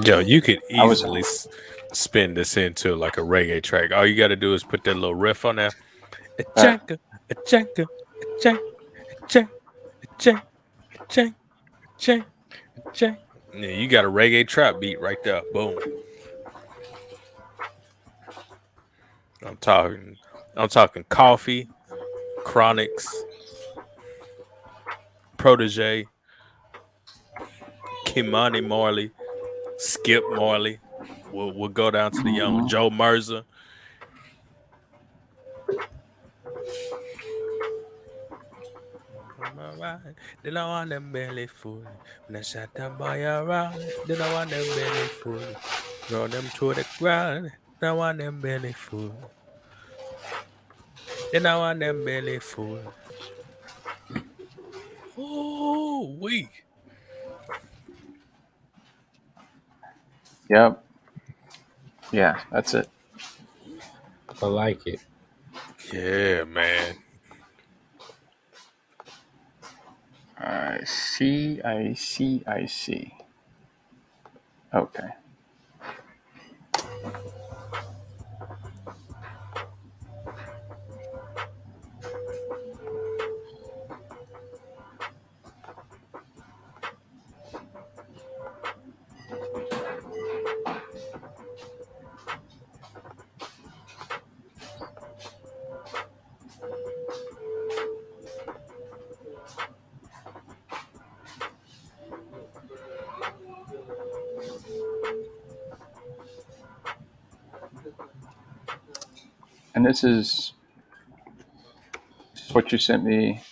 Yo, you could I was easily spin this into like a reggae track. All you got to do is put that little riff on there. A chaka, a chaka, a chaka, a chaka, a chaka, a chaka, a chaka, a chaka. Yeah, you got a reggae trap beat right there. Boom. I'm talking. I'm talking coffee, chronics, protege, Kimani Marley, Skip Marley. We'll go down to the young Hmm. Joe Merza. Then I want them belly full. When I shut them boy around, then I want them belly full. Run them to the ground. Then I want them belly full. Then I want them belly full. Oh, we. Yep. Yeah, that's it. I like it. Yeah, man. I see. I see. I see. Okay. And this is what you sent me.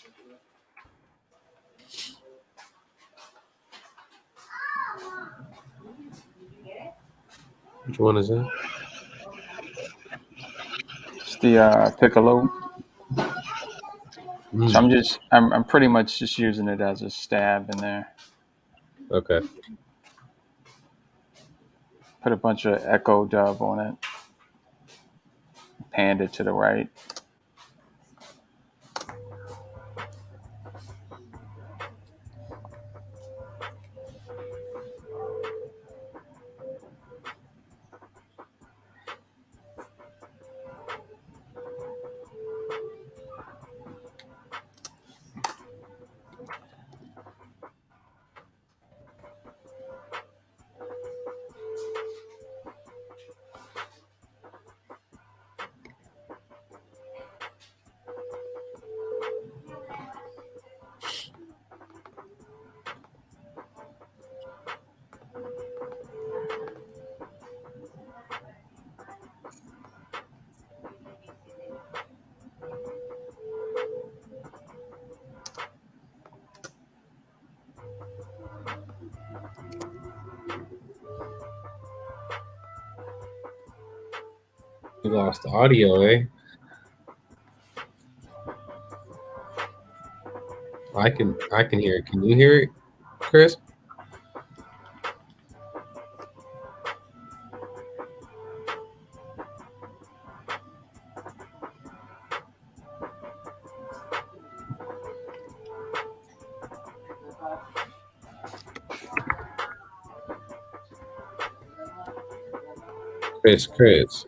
Which one is that? It's the piccolo. So Mm, I'm pretty much just using it as a stab in there. okay. Put a bunch of echo dub on it. Panned it to the right. We lost the audio, eh? I can hear it. Can you hear it, Chris? Chris.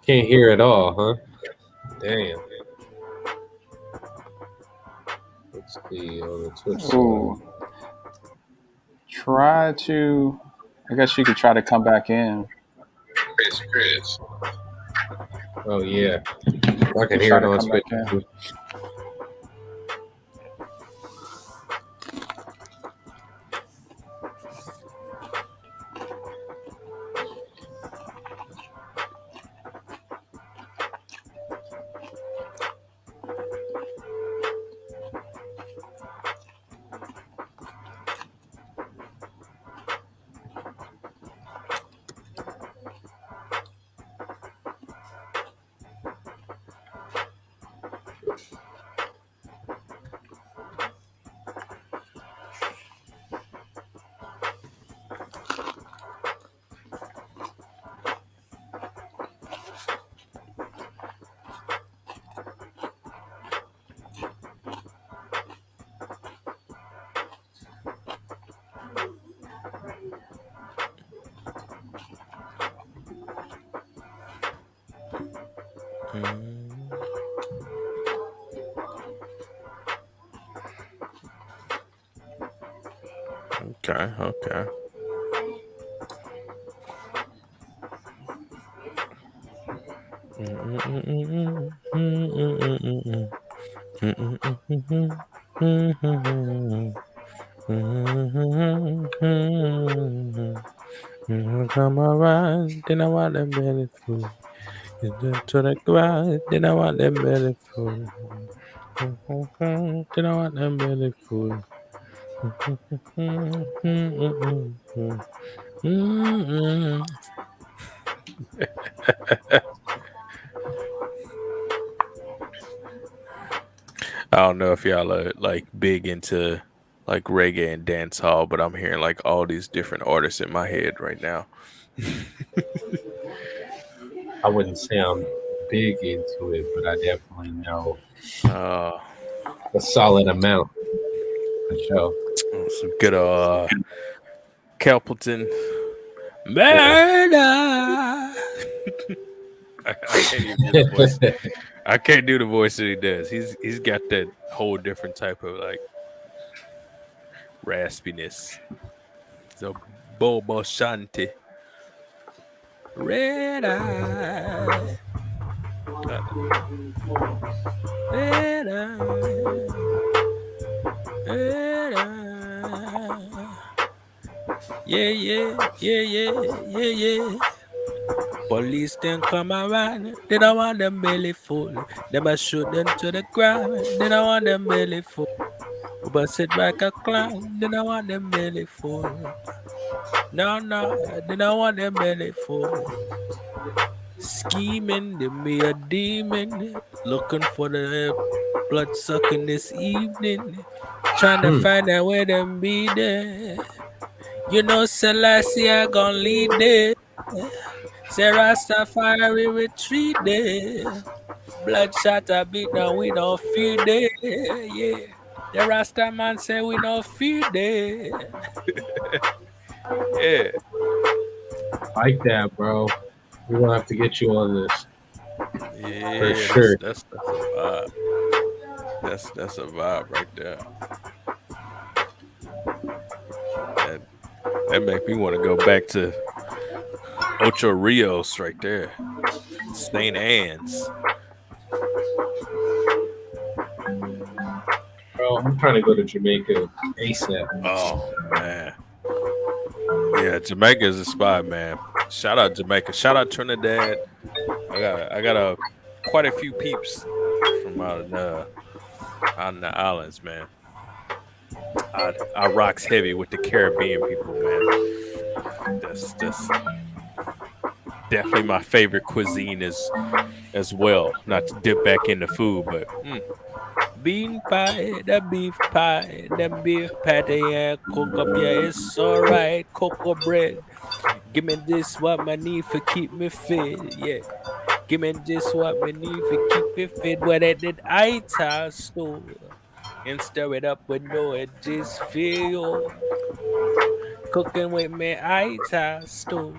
Can't hear at all, huh? Damn. Let's see on the Twitch side. Ooh. Try to. I guess you could try to come back in. Chris. Oh yeah. I can Just hear try it to on come back Twitch in. too. Mm, okay. Come around, then I want them belly full. Get them to the ground, then I want them belly full. Then I want them belly full. I don't know if y'all are like big into like reggae and dance hall, but I'm hearing like all these different artists in my head right now. I wouldn't say I'm big into it, but I definitely know Uh, a solid amount for sure. some good Kelpleton Yeah. murder. I can't even do the voice. I can't do the voice that he does. He's got that whole different type of like raspiness. So Bobo Shanti. Red eye. Red eye. Red eye. Yeah, yeah, yeah, yeah, yeah, yeah. Police then come around, they don't want them belly full. Them I shoot them to the ground, they don't want them belly full. But sit back a clown, they don't want them belly full. No, no, they don't want them belly full. Scheming, they be a demon, looking for the blood sucking this evening. Trying to find out where them be there. You know, Selassie, I gon' lead there. Say Rastafari retreat there. Bloodshot a beat now we don't fear there. Yeah. The Rasta man say we don't fear there. Yeah. Like that, bro. We're gonna have to get you on this for Yeah, sure. that's a vibe. That's a vibe right there. That that make me want to go back to Ocho Rios right there. St. Anne's. Bro, I'm trying to go to Jamaica ASAP. Oh man. Yeah, Jamaica is a spot, man. Shout out Jamaica. Shout out Trinidad. I got quite a few peeps from out in the islands, man. I rocks heavy with the Caribbean people, man. That's definitely my favorite cuisine as well. Not to dip back into food, but bean pie, the beef pie, them beef patty, yeah, cook up, yeah, it's alright. Cocoa bread, give me this what my need for keep me fit, yeah. Give me this what me need for keep me fit. What I did I store and stir it up with no it just feel. Cooking with me I stew.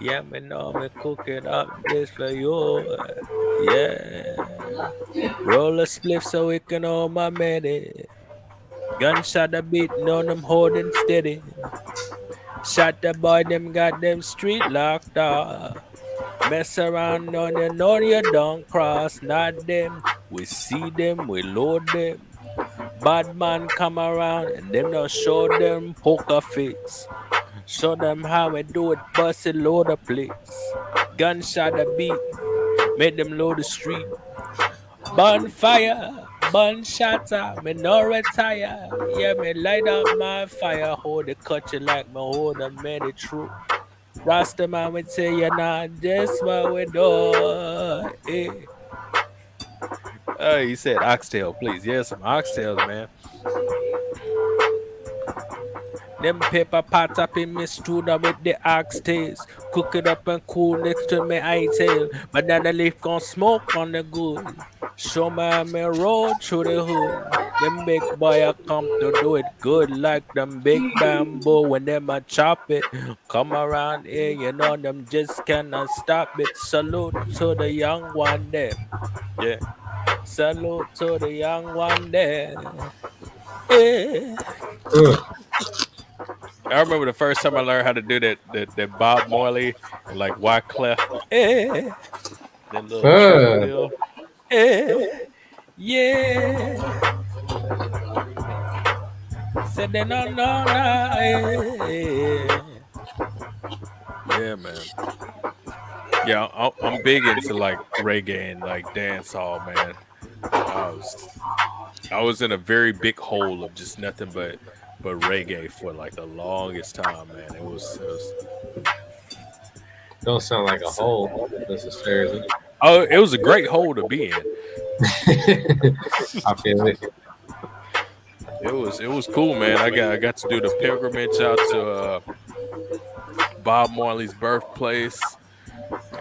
Yeah, me know me cooking up this for you. Yeah. Roll a spliff so we can hold my minute. Gunshot a beat, no them holding steady. Shot the boy, them got them street locked up. Mess around on you, know you don't cross, not them. We see them, we load them. Bad man come around and them don't show them poker face. Show them how we do it, bust it, load the place. Gunshot a beat, make them load the street. Bonfire, bun shatter, me no retire. Yeah, me light up my fire, hold it, cut you like me hold a many true. Rasta man would say you're not just what we do. Eh. Oh, you said oxtail, please. Yeah, some oxtails, man. Them paper pot up in me stuna with the oxtails. Cook it up and cool next to me tail. Banana leaf gon' smoke on the good. Show me road through the hood. Them big boy a come to do it good like them big bamboo when them a chop it. Come around here, you know them just cannot stop it. Salute to the young one them. Yeah. Salute to the young one there. Eh. I remember the first time I learned how to do that Bob Marley and like Wyclef. Eh. That little trick Uh, wheel. Yeah. Said that no. Yeah, man. Yeah, I'm big into like reggae and like dance hall, man. I was I was in a very big hole of just nothing but reggae for like the longest time, man. It was don't sound like a hole necessarily. oh, it was a great hole to be in. I feel it. It was cool, man. I got to do the pilgrimage out to Bob Marley's birthplace.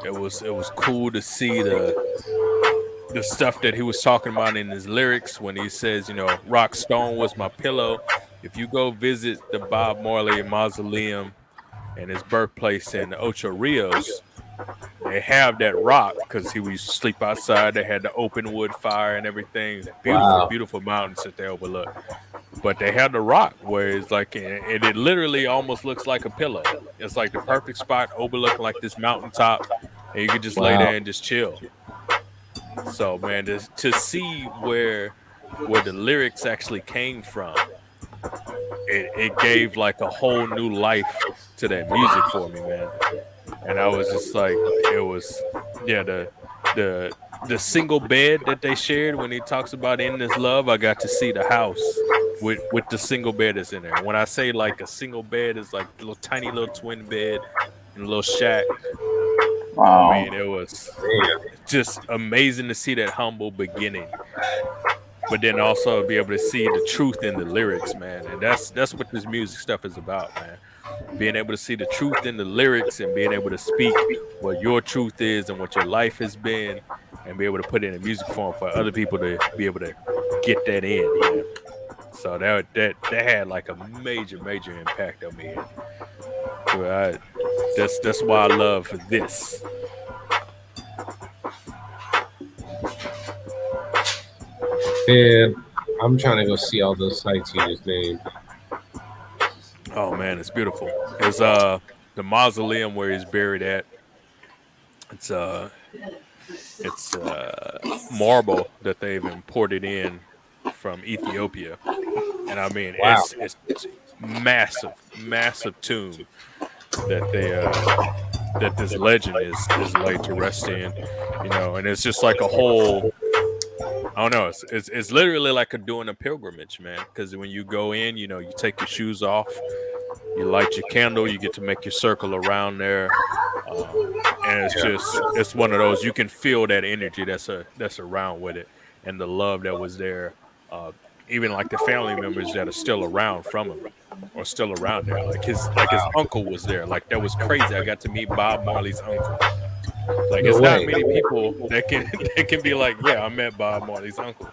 It was cool to see the stuff that he was talking about in his lyrics when he says, Rock Stone was my pillow. If you go visit the Bob Marley mausoleum and his birthplace in Ocho Rios, they have that rock because he used to sleep outside. They had the open wood fire and everything. Beautiful, Wow. beautiful mountains that they overlook. But they have the rock where it's like, and it literally almost looks like a pillow. It's like the perfect spot overlooking like this mountaintop, and you could just lay Wow. there and just chill. So man, to see where the lyrics actually came from, it gave like a whole new life to that music for me, man. And I was just like, it was, yeah, the single bed that they shared when he talks about in this love. I got to see the house with the single bed that's in there. When I say like a single bed is like a little tiny little twin bed in a little shack. I Wow. mean, it was Damn. just amazing to see that humble beginning, but then also be able to see the truth in the lyrics, man. And that's what this music stuff is about, man. Being able to see the truth in the lyrics and being able to speak what your truth is and what your life has been, and be able to put it in music form for other people to be able to get that in, man. So that had like a major impact on me, and that's why I love this. Man, I'm trying to go see all those sites you just named. Oh man, it's beautiful. It's the mausoleum where he's buried at. It's marble that they've imported in from Ethiopia, and I mean Wow. it's massive tomb that they that this legend is laid to rest in, and it's just like a whole. I don't know. It's literally like doing a pilgrimage, man. Because when you go in, you take your shoes off, you light your candle, you get to make your circle around there, and it's one of those you can feel that energy that's around with it, and the love that was there. Uh, Even like the family members that are still around from him, or still around there. Like his uncle was there. Like that was crazy. I got to meet Bob Marley's uncle. Like No it's not way. many people that can that can be like, yeah, I met Bob Marley's uncle.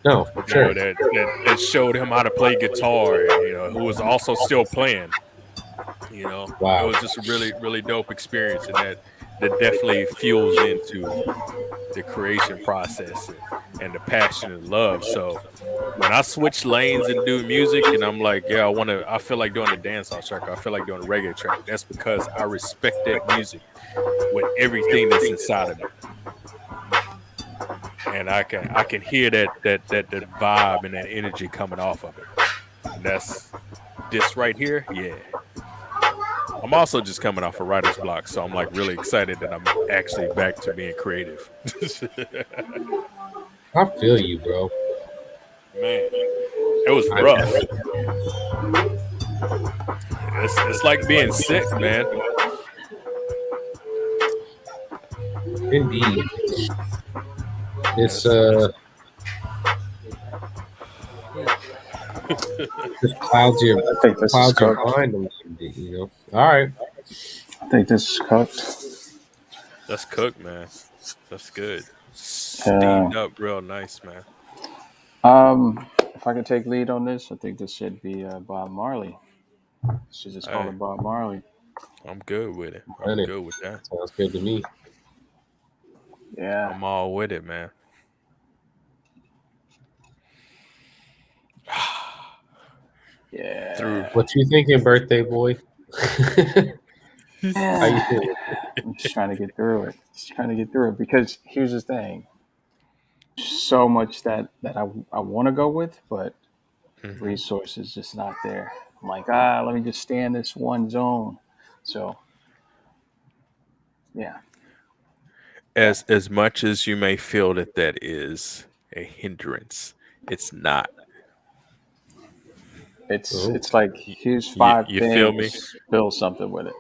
No, for sure. That showed him how to play guitar, and who was also still playing. It Wow. was just a really dope experience, and that definitely fuels into the creation process and the passion and love. So when I switch lanes and do music, and I'm like, yeah, I feel like doing a dancehall track, or I feel like doing a reggae track. That's because I respect that music with everything that's inside of me, and I can hear that vibe and that energy coming off of it. And that's this right here. Yeah. I'm also just coming off a writer's block, so I'm like really excited that I'm actually back to being creative. I feel you, bro. Man, it was I rough. definitely. It's like being sick, man. Indeed. It's It's- just clouds your I think this is cooked. mind a little bit. All right. I think this is cooked. That's cooked, man. That's good. Uh, Steamed up real nice, man. if I could take lead on this, I think this should be Bob Marley. Should just call Hey, it Bob Marley. I'm good with it. I'm Done it. good with that. Sounds good to me. Yeah. I'm all with it, man. Yeah. Through What you thinking, birthday boy? How you feeling? I'm just trying to get through it. Just trying to get through it because here's the thing: so much that I want to go with, but Mhm. resources just not there. I'm like, let me just stay in this one zone. So yeah, yeah. As much as you may feel that that is a hindrance, it's not. Oh, It's like You, here's you, five you feel me? things, build something with it.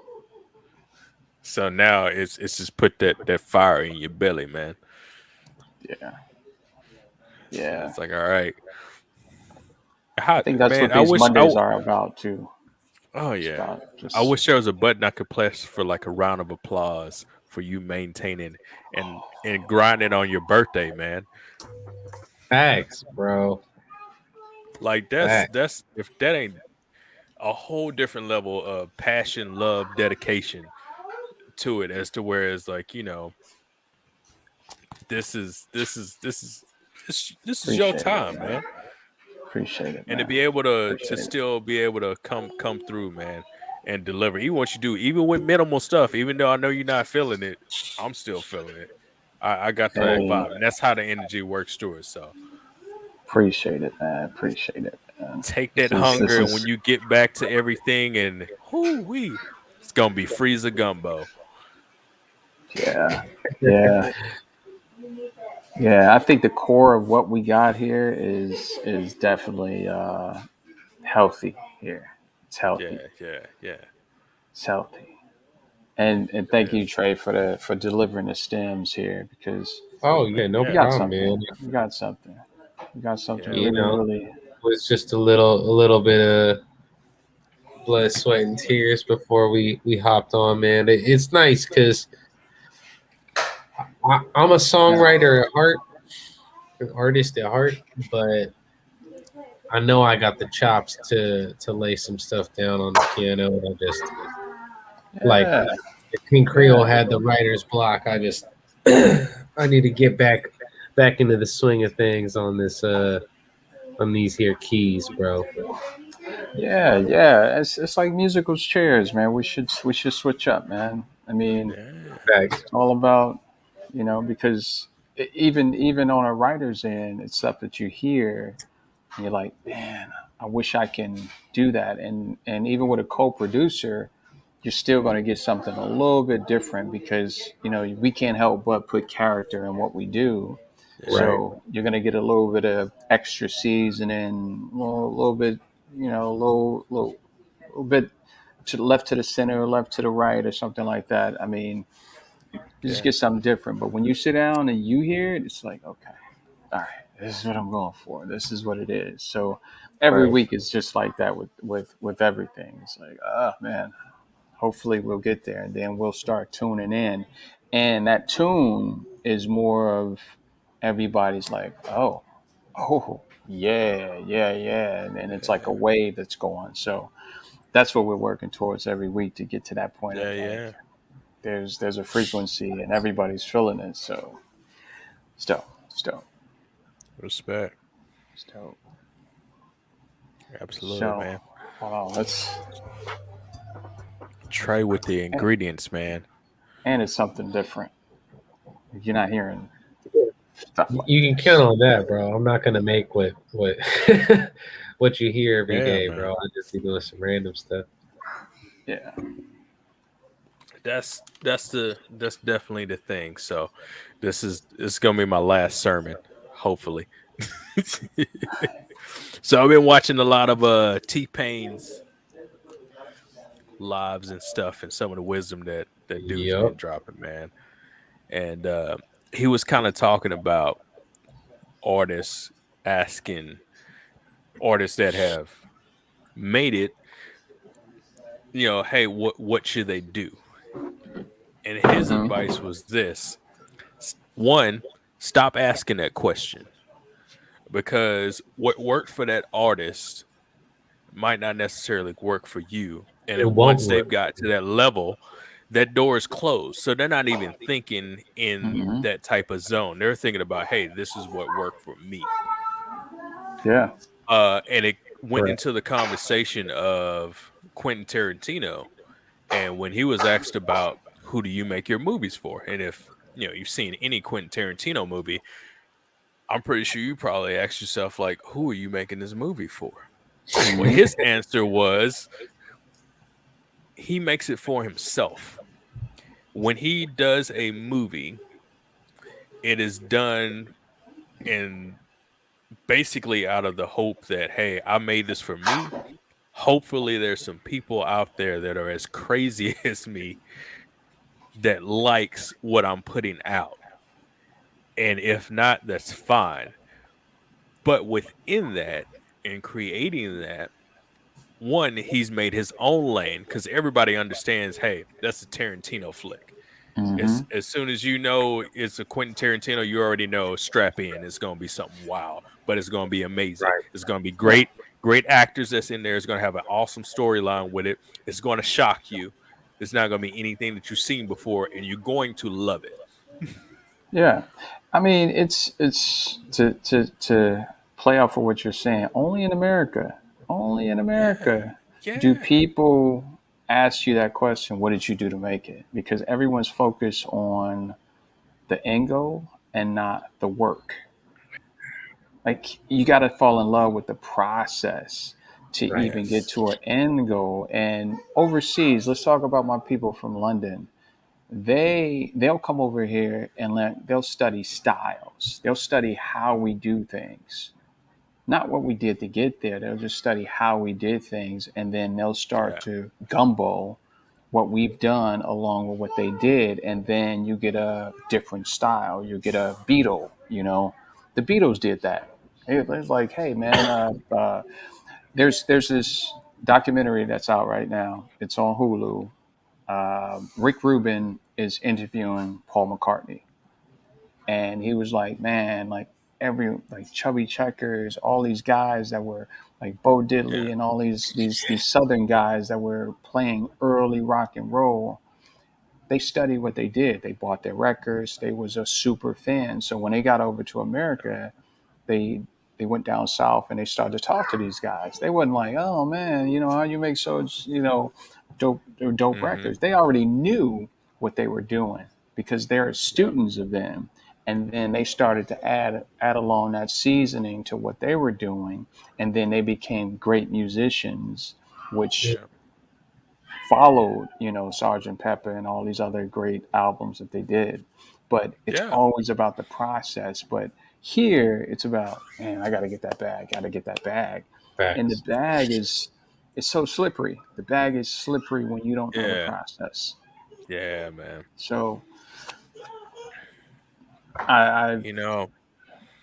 So now it's just put that fire in your belly, man. Yeah, So yeah. it's like, all right, I how think that's man? what I these wish. Mondays are about too. Oh It's yeah, about I just wish there was a button I could press for like a round of applause for you maintaining and grinding on your birthday, man. facts, bro. Like Facts. that's if that ain't a whole different level of passion, love, dedication to it, as to where it's like, this is this is this is this is your appreciate it, time, man. man. Appreciate it, And to man. be able to Appreciate it. still be able to come through, man, and deliver. Even what you do, even with minimal stuff, even though I know you're not feeling it, I'm still feeling it. I got the whole Hey, vibe, and that's how the energy works through it. So appreciate it, man. Appreciate it, man. take This that is this hunger, and is when you get back to everything, and it's gonna be freezer gumbo. yeah, yeah, yeah. I think the core of what we got here is definitely healthy here. It's healthy. Yeah, yeah, yeah. It's healthy. And It thank you, is. Trey, for delivering the stems here because Oh yeah, no we Yeah, got problem, man. something. We got something. We got something yeah, You really, man. know, really. it was just a little bit of blood, sweat, and tears before we hopped on, man. It's nice because I'm a Yeah. songwriter at heart, an artist at heart, but I know I got the chops to lay some stuff down on the piano. And I just like Yeah. King Creole Yeah. had the writer's block. I just I need to get back into the swing of things on these here keys, bro. Yeah. Yeah. It's like musical chairs, man. We should switch up, man. I mean, Yeah, Facts. it's all about because even on a writer's end, it's stuff that you hear and you're like, man, I wish I can do that. And even with a co-producer, you're still going to get something a little bit different because we can't help but put character in what we do. yeah, Right. So you're going to get a little bit of extra seasoning, a little bit, little bit to the left, to the center, left to the right, or something like that. I mean, you just yeah, get something different. But when you sit down and you hear it, it's like, okay, all right, this is what I'm going for. This is what it is. So every Right. week is just like that with everything. It's like, oh man, hopefully we'll get there, and then we'll start tuning in, and that tune is more of everybody's like, oh, yeah, yeah, yeah, and it's like a yeah, wave that's going. So that's what we're working towards every week to get to that point of yeah, like, yeah. there's a frequency and everybody's feeling it. So it's dope. It's dope. Respect. It's dope. Absolutely, So, man. wow, let's Tray with the ingredients, man. and it's something different. You're not hearing stuff like You can count this. on that, bro. I'm not gonna make what what you hear every Yeah, day, man. bro. I just be doing some random stuff. Yeah. That's definitely the thing. So this is gonna be my last sermon, hopefully. So I've been watching a lot of T Pain's lives and stuff, and some of the wisdom that dude's been Yup. dropping, man. And he was kind of talking about artists asking artists that have made it, hey, what should they do? And his Hmm. advice was this: one, stop asking that question, because what worked for that artist might not necessarily work for you. And It then won't once work. they've got to that level, that door is closed. So they're not even thinking in Hmm. that type of zone. They're thinking about, hey, this is what worked for me. Yeah. And it went Correct. into the conversation of Quentin Tarantino. And when he was asked about who do you make your movies for, and if you've seen any Quentin Tarantino movie, I'm pretty sure you probably asked yourself like, who are you making this movie for? Well, Mhm. his answer was he makes it for himself. When he does a movie, it is done in basically out of the hope that, hey, I made this for me. Hopefully there's some people out there that are as crazy as me that likes what I'm putting out. And if not, that's fine. But within that and creating that, one, he's made his own lane because everybody understands, hey, that's a Tarantino flick. Mhm. As soon as you know it's a Quentin Tarantino, you already know strap in. It's gonna be something wow, but it's gonna be amazing. Right. It's gonna be Yeah. great, great actors that's in there. It's gonna have an awesome storyline with it. It's gonna shock you. It's not gonna be anything that you've seen before, and you're going to love it. Yeah. I mean, it's to play off of what you're saying. Only in America. Only in Yeah, America do yeah, people ask you that question, what did you do to make it? Because everyone's focused on the end goal and not the work. Like you got to fall in love with the process to Right. even get yes, to an end goal. And overseas, let's talk about my people from London. They'll come over here and they'll study styles. They'll study how we do things, not what we did to get there. They'll just study how we did things, and then they'll start yeah, to gumbo what we've done along with what they did, and then you get a different style. You get a Beatle. The Beatles did that. It was like, hey man, there's this documentary that's out right now. It's on Hulu. Rick Rubin is interviewing Paul McCartney, and he was like, man, like every like Chubby Checkers, all these guys that were like Bo yeah, Diddley and all these Southern guys that were playing early rock and roll. They studied what they did. They bought their records. They was a super fan. So when they got over to America, they they went down south and they started to talk to these guys. They wasn't like, oh man, how you make so dope mm-hmm, records. They already knew what they were doing because they're yeah, students of them. And then they started to add along that seasoning to what they were doing, and then they became great musicians, which yeah, followed, Sergeant Pepper and all these other great albums that they did. But it's yeah, always about the process. But here it's about, man, I got to get that bag, got to get that bag. And the Facts. bag is so slippery. The bag is slippery when you don't know the yeah, process. yeah, man. So I You know,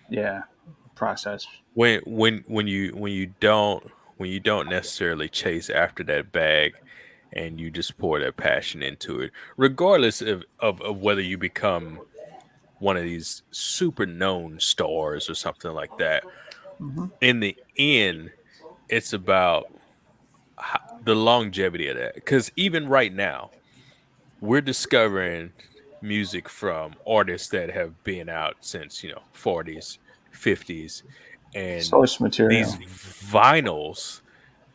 yeah, process. when you don't necessarily chase after that bag and you just pour that passion into it, regardless of whether you become one of these super known stars or something like that, Hmm. in the end it's about the longevity of that, because even right now we're discovering music from artists that have been out since 40s, 50s, and Source these material. vinyls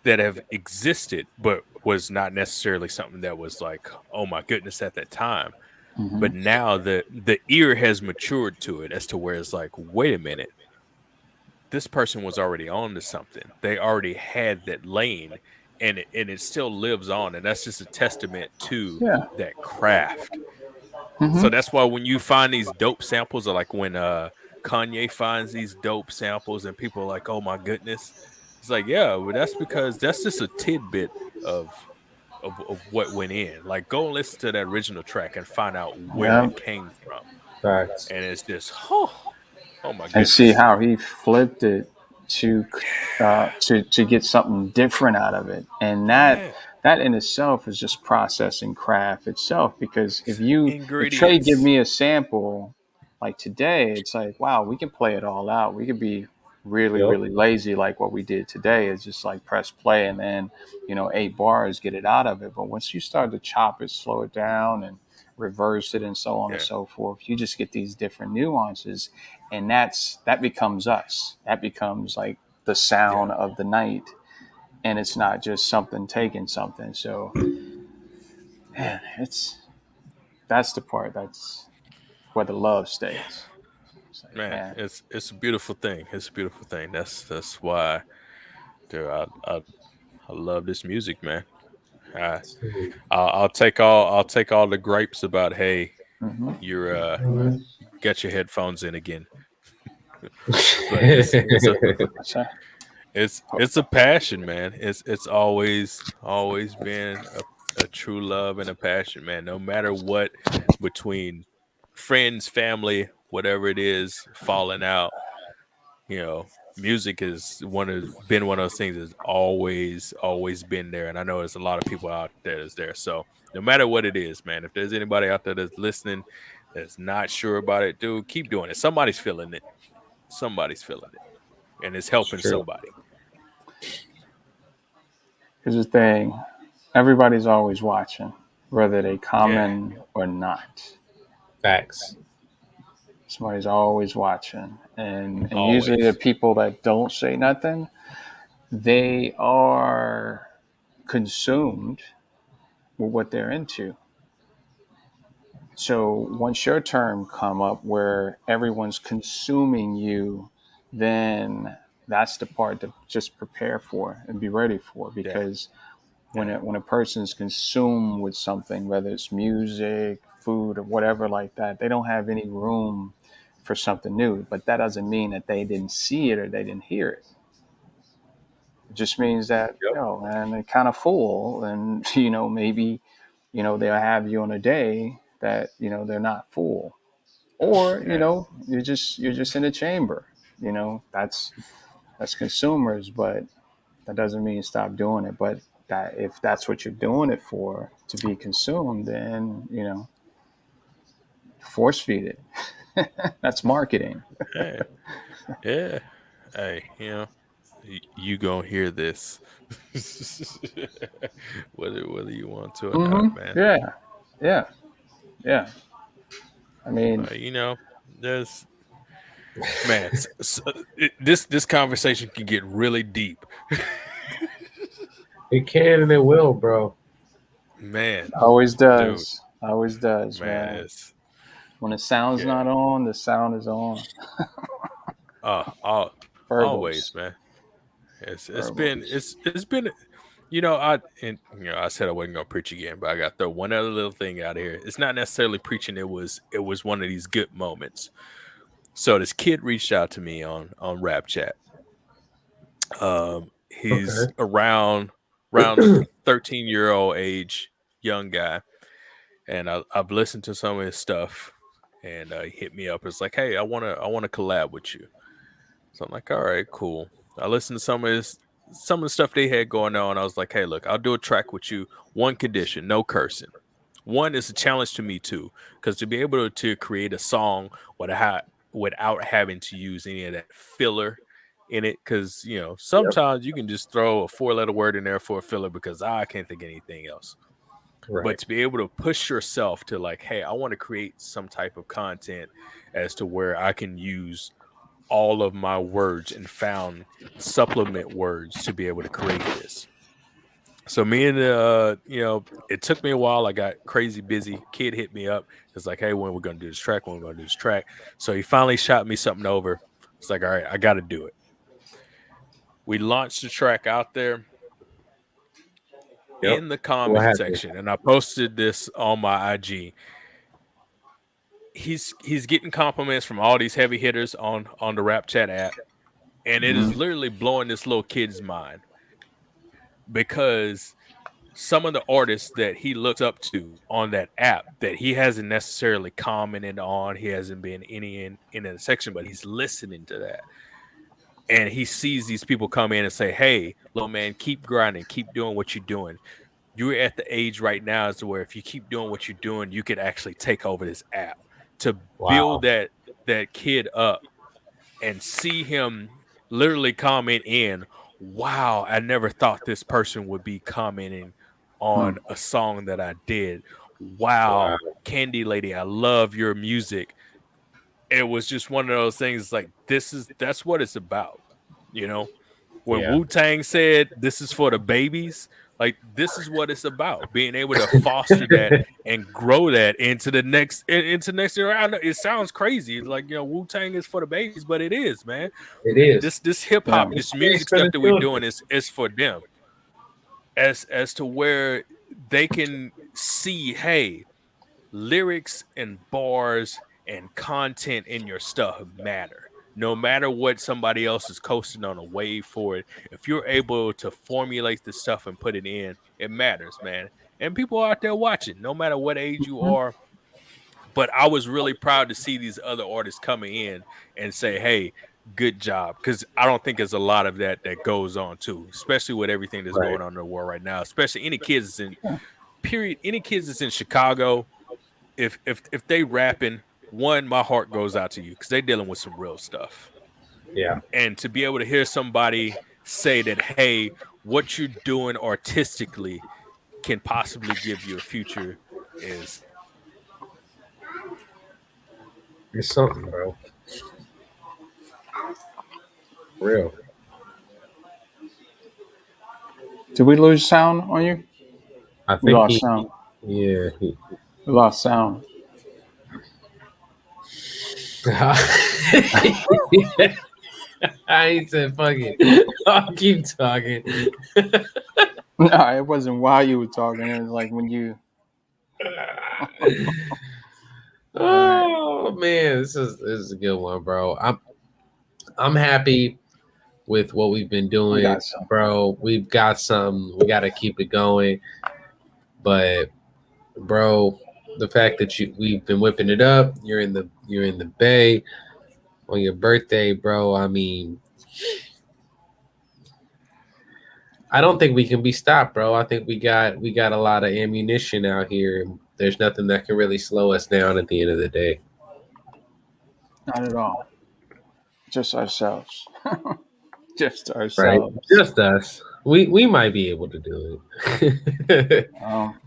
that have existed but was not necessarily something that was like, oh my goodness, at that time. Hmm. But now the ear has matured to it as to where it's like, wait a minute, this person was already on to something. They already had that lane, and it still lives on, and that's just a testament to Yeah. that craft. Hmm. So that's why when you find these dope samples, or like when Kanye finds these dope samples and people are like, "Oh my goodness." It's like, yeah, well, that's because that's just a tidbit of what went in. Like, go and listen to that original track and find out where Yeah. that came from. Facts. And it's just, oh my And see goodness. how he flipped it to to get something different out of it, and that Yeah. that in itself is just processing craft itself. Because if Trey give Ingredients. me a sample like today, it's like, wow, we can play it all out. We could be really Yep. really lazy like what we did today. It's just like press play and then 8 bars, get it out of it. But once you start to chop it, slow it down, and reverse it, and so on and Yeah. so forth, you just get these different nuances, and that becomes us. That becomes like the Yeah. sound of the night, and it's not just something taking something. So man, that's the part that's where the love stays. It's like, Man, man, it's a beautiful thing. It's a beautiful thing. That's why, dude, I love this music, man. I I'll take all the gripes about, hey, hmm you're Mhm. get your headphones in again. But it's a that's a, it's a passion, man. It's always been a true love and a passion, man. No matter what, between friends, family, whatever it is, falling out, music is one of those things that's always been there. And I know there's a lot of people out there that's there. So no matter what it is, man, if there's anybody out there that's listening that's not sure about it, dude, keep doing it. Somebody's feeling it. Somebody's feeling it, and it's It's helping true. somebody. here's the thing. Everybody's always watching, whether they Yeah, comment or not. Facts. Somebody's always watching, and usually the always. people that don't say nothing, they are consumed with what they're into. So once your term come up where everyone's consuming you, then that's the part to just prepare for and be ready for, Yeah, because yeah, when a person's consumed with something, whether it's music, food, or whatever like that, they don't have any room for something new. But that doesn't mean that they didn't see it or they didn't hear it. It just means that, Yep. man, they're kind of full, and maybe they'll have you on a day that they're not full, or yeah. you're just in a chamber. That's consumers, but that doesn't mean stop doing it. But that if that's what you're doing it for, to be consumed, then force feed it. That's marketing. Hey, yeah. Hey, you gonna hear this, whether you want to or not, man. Yeah, yeah, yeah. I mean, But there's man, this conversation can get really deep, It can and it will, bro. man. always Dude, does, always does, man, man. it's When the sound's yeah. not on, the sound is on. Always, Verbals, man. It's been verbals. it's been I said I wasn't gonna preach again, but I got to throw one other little thing out here. It's not necessarily preaching. It was one of these good moments. So this kid reached out to me on Rap Chat. He's Okay. around the 13-year-old age, young guy, and I've listened to some of his stuff, and he hit me up. It's like, hey, I want to collab with you. So I'm like, all right, cool. I listened to some of the stuff they had going on. I was like, hey, look, I'll do a track with you. One condition, no cursing. One is a challenge to me too, because to be able to create a song without having to use any of that filler in it, because Yep. sometimes you can just throw a four-letter word in there for a filler because I can't think of anything else. But Right. to be able to push yourself to like, hey, I want to create some type of content as to where I can use all of my words and found supplement words to be able to create this. So me and it took me a while. I got crazy busy. Kid hit me up. It's like, hey, when we're gonna do this track? When we're gonna do this track? So he finally shot me something over. It's like, all right, I got to do it. We launched the track out there Yep. in the What comment happened? section, and I posted this on my IG. He's getting compliments from all these heavy hitters on the Rap Chat app, and it is Mhm. literally blowing this little kid's mind because some of the artists that he looks up to on that app that he hasn't necessarily commented on, he hasn't been any in a section, but he's listening to that. And he sees these people come in and say, hey, little man, keep grinding, keep doing what you're doing. You're at the age right now as to where if you keep doing what you're doing, you could actually take over this app. To build Wow. that kid up and see him literally comment in, wow, I never thought this person would be commenting Hmm. on a song that I did. Wow. Wow, Candy Lady, I love your music. It was just one of those things like that's what it's about. You know, when Yeah. Wu Tang said this is for the babies, Like this is what it's about: being able to foster that and grow that into next year. I know it sounds crazy, like Wu Tang is for the babies, but it is, man. It is. This hip Yeah. hop, this It's music for stuff the that we're doing children. is for them, as to where they can see, hey, lyrics and bars and content in your stuff matter. No matter what somebody else is coasting on a wave for it, if you're able to formulate the stuff and put it in, it matters, man. And people are out there watching, no matter what age you Mhm. are. But I was really proud to see these other artists coming in and say, "Hey, good job," because I don't think there's a lot of that goes on too, especially with everything that's Right. going on in the world right now. Especially any kids that's in period, any kids that's in Chicago, if they rapping, one, my heart goes out to you because they're dealing with some real stuff. Yeah. And to be able to hear somebody say that, hey, what you're doing artistically can possibly give you a future is It's something, bro. Real. Did we lose sound on you? I We think lost sound. yeah. We lost sound. I ain't said fuck it. I'll keep talking. No, it wasn't while you were talking. It was like when you. Oh man, this is a good one, bro. I'm happy with what we've been We doing, got some. bro. We've got some. We got to keep it going. But, bro, the fact that we've been whipping it up. You're in the Bay on your birthday, bro. I mean, I don't think we can be stopped, bro. I think we got a lot of ammunition out here, and there's nothing that can really slow us down at the end of the day. Not at all. Just ourselves. Just Right? ourselves. Just us. We might be able to do it.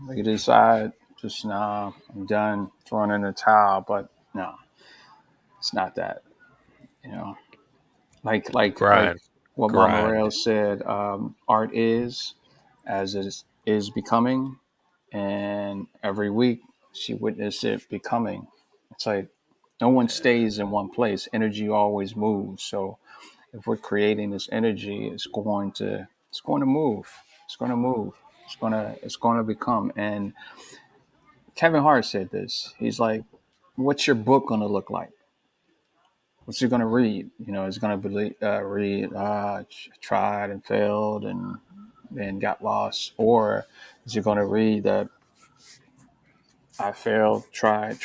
We decide just nah, I'm done throwing in the towel, but no, it's not that. You know, like grind, what Mama grind. Rail said. Art is as it is becoming, and every week she witnessed it becoming. It's like no one stays in one place. Energy always moves. So if we're creating this energy, it's going to move. It's going to move. It's going to become. And Kevin Hart said this. He's like, "What's your book going to look like? What's he going to read? It's going to read tried and failed and then got lost, or is he going to read that I failed, tried,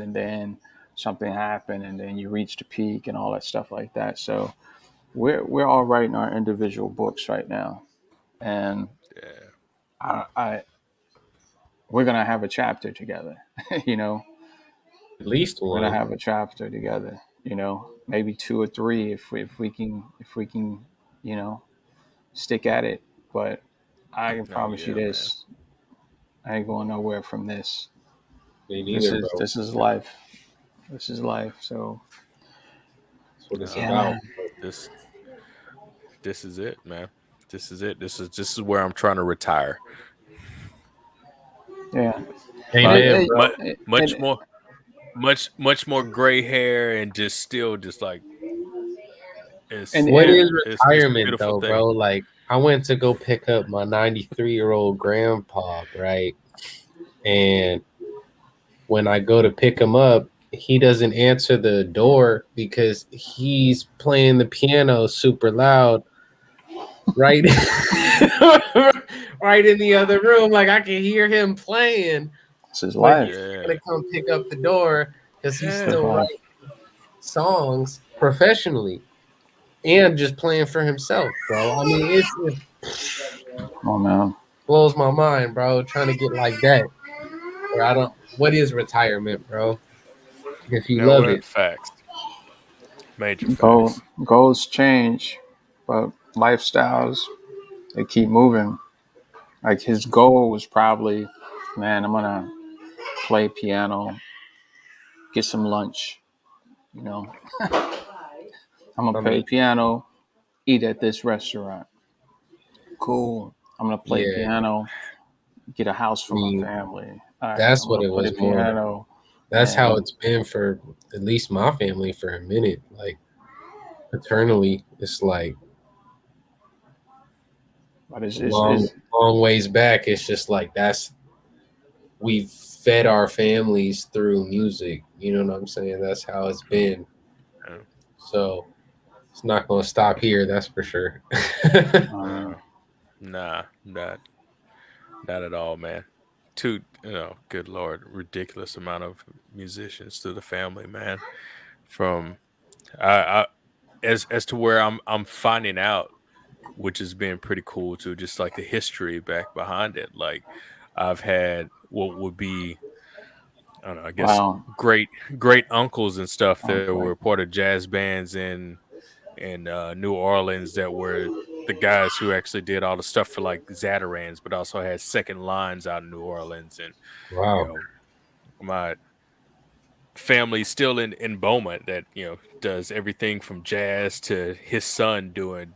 and then something happened, and then you reach the peak and all that stuff like that." So we're all writing our individual books right now, and Yeah. I we're gonna have a chapter together. you know, At least we're gonna one. have a chapter together. Maybe two or three if we can, you know, stick at it. But I can Oh promise you yeah, man. this: I ain't going nowhere from this. Me This neither, is bro. this is life. This is life. So That's what it's yeah, Oh, about. man. this this is it, man. This is it. This is where I'm trying to retire. Yeah. But Amen, hey, bro. Much much and more much more gray hair and just still just like it's and What and is yeah, it's a retirement beautiful though, thing. bro? Like I went to go pick up my 93-year-old grandpa, right? And when I go to pick him up, he doesn't answer the door because he's playing the piano super loud, right? Right in the other room. Like I can hear him playing, this is but he's life. not Yeah. gonna come pick up the door because he's This is Yeah. still life. writing songs professionally and just playing for himself, bro. I mean, it Oh man. blows my mind, bro. Trying to get like that, or I don't. What is retirement, bro? If You you know love what? it, Facts. Major Goal, facts. goals change, but lifestyles, they keep moving. Like his goal was probably, man, I'm gonna play piano, get some lunch. You know, I'm gonna I play mean, piano, eat at this restaurant. Cool. I'm gonna play Yeah, piano, get a house I for my mean, family. All right, that's I'm what gonna it play was more. piano, That's how and it's been for at least my family for a minute. Like paternally, it's like but it's a it's, long, it's long ways back. It's just like we've fed our families through music. You know what I'm saying? That's how it's been. uh, So it's not going to stop here. That's for sure. um, nah, not at all, man. Too, good lord, ridiculous amount of musicians to the family, man. From I as to where I'm finding out, which has been pretty cool too, just like the history back behind it. Like I've had what would be, I don't know, I guess wow, great great uncles and stuff that were okay, part of jazz bands in New Orleans that were the guys who actually did all the stuff for like Zatarans, but also had second lines out in New Orleans. And you Wow. know, my family still in Beaumont that does everything from jazz to his son doing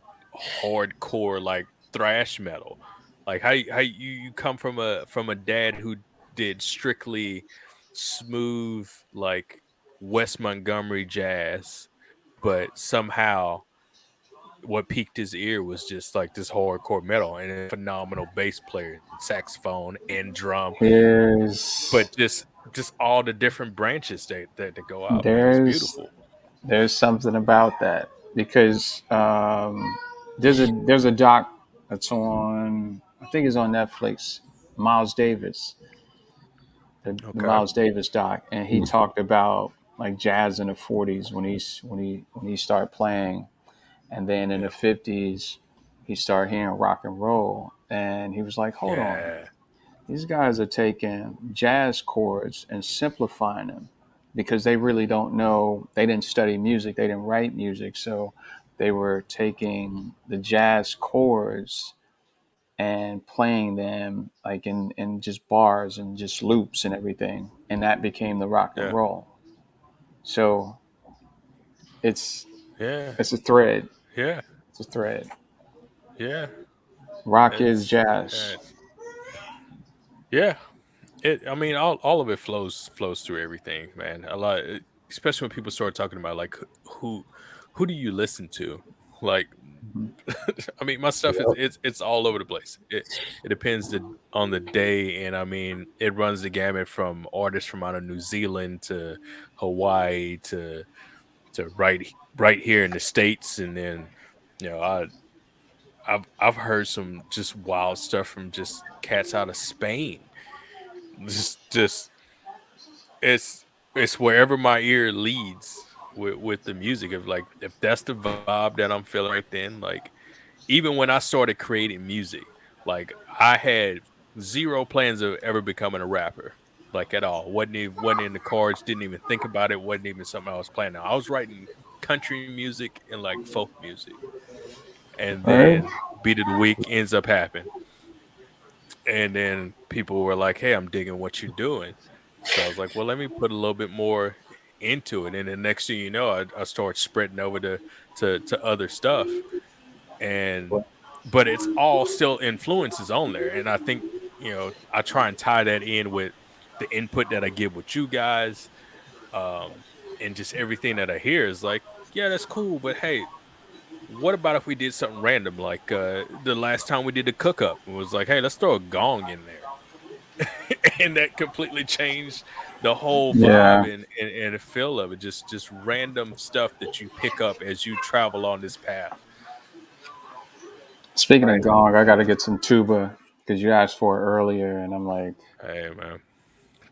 hardcore like thrash metal. Like how you come from a dad who did strictly smooth like West Montgomery jazz, but somehow what piqued his ear was just like this hardcore metal and a phenomenal bass player, saxophone and drum, here's but just all the different branches that go out, man. It's there's beautiful. there's something about that because there's a doc that's on, I think it's on Netflix, Miles Davis, the Okay. Miles Davis doc, and he talked about like jazz in the 40s when he started playing, and then in the Yeah. 50s he started hearing rock and roll, and he was like, hold on, Yeah. these guys are taking jazz chords and simplifying them because they really don't know. They didn't study music. They didn't write music. So they were taking the jazz chords and playing them like in just bars and just loops and everything. And that became the rock and Yeah. roll. So it's Yeah. it's a thread. Yeah. It's a thread. Yeah. Rock is It's jazz. yeah. I mean, all of it flows through everything, man. A lot, especially when people start talking about like who who do you listen to? Like, Mhm. I mean, my stuff is Yep. it's all over the place. It depends on the day, and I mean, it runs the gamut from artists from out of New Zealand to Hawaii to right here in the states, and then I've heard some just wild stuff from just cats out of Spain. Just it's it's wherever my ear leads with the music. Of like if that's the vibe that I'm feeling right then, like even when I started creating music, like I had zero plans of ever becoming a rapper, like at all. Wasn't in the cards. Didn't even think about it. Wasn't even something I was planning. I was writing country music and like folk music, and All right. then beat of the week ends up happening, and then people were like, "Hey, I'm digging what you're doing." So I was like, "Well, let me put a little bit more into it." And the next thing you know, I start spreading over to other stuff, and but it's all still influences on there. And I think I try and tie that in with the input that I give with you guys, and just everything that I hear is like, yeah, that's cool, but hey, what about if we did something random like the last time we did the cook up? It was like, hey, let's throw a gong in there. And that completely changed the whole vibe Yeah. and the feel of it. Just random stuff that you pick up as you travel on this path. Speaking of Right. gong, I got to get some tuba because you asked for it earlier, and I'm like, Hey man,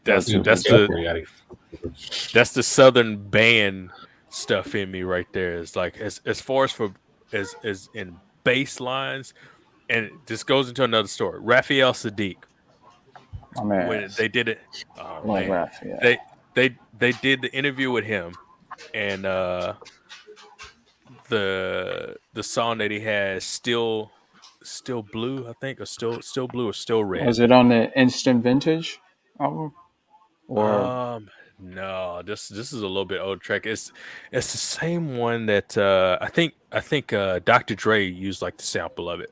got that's You tuba that's the somewhere. definitely got that's the southern band stuff in me right there. It's like as far as for as in bass lines, and this goes into another story. Raphael Sadiq, My when man's they did it, oh love man, rap. Yeah. they did the interview with him, and the song that he has, still blue, I think, or still blue or still red. Was it on the Instant Vintage album or Um, no, this is a little bit old track. It's the same one that I think Dr. Dre used like the sample of it.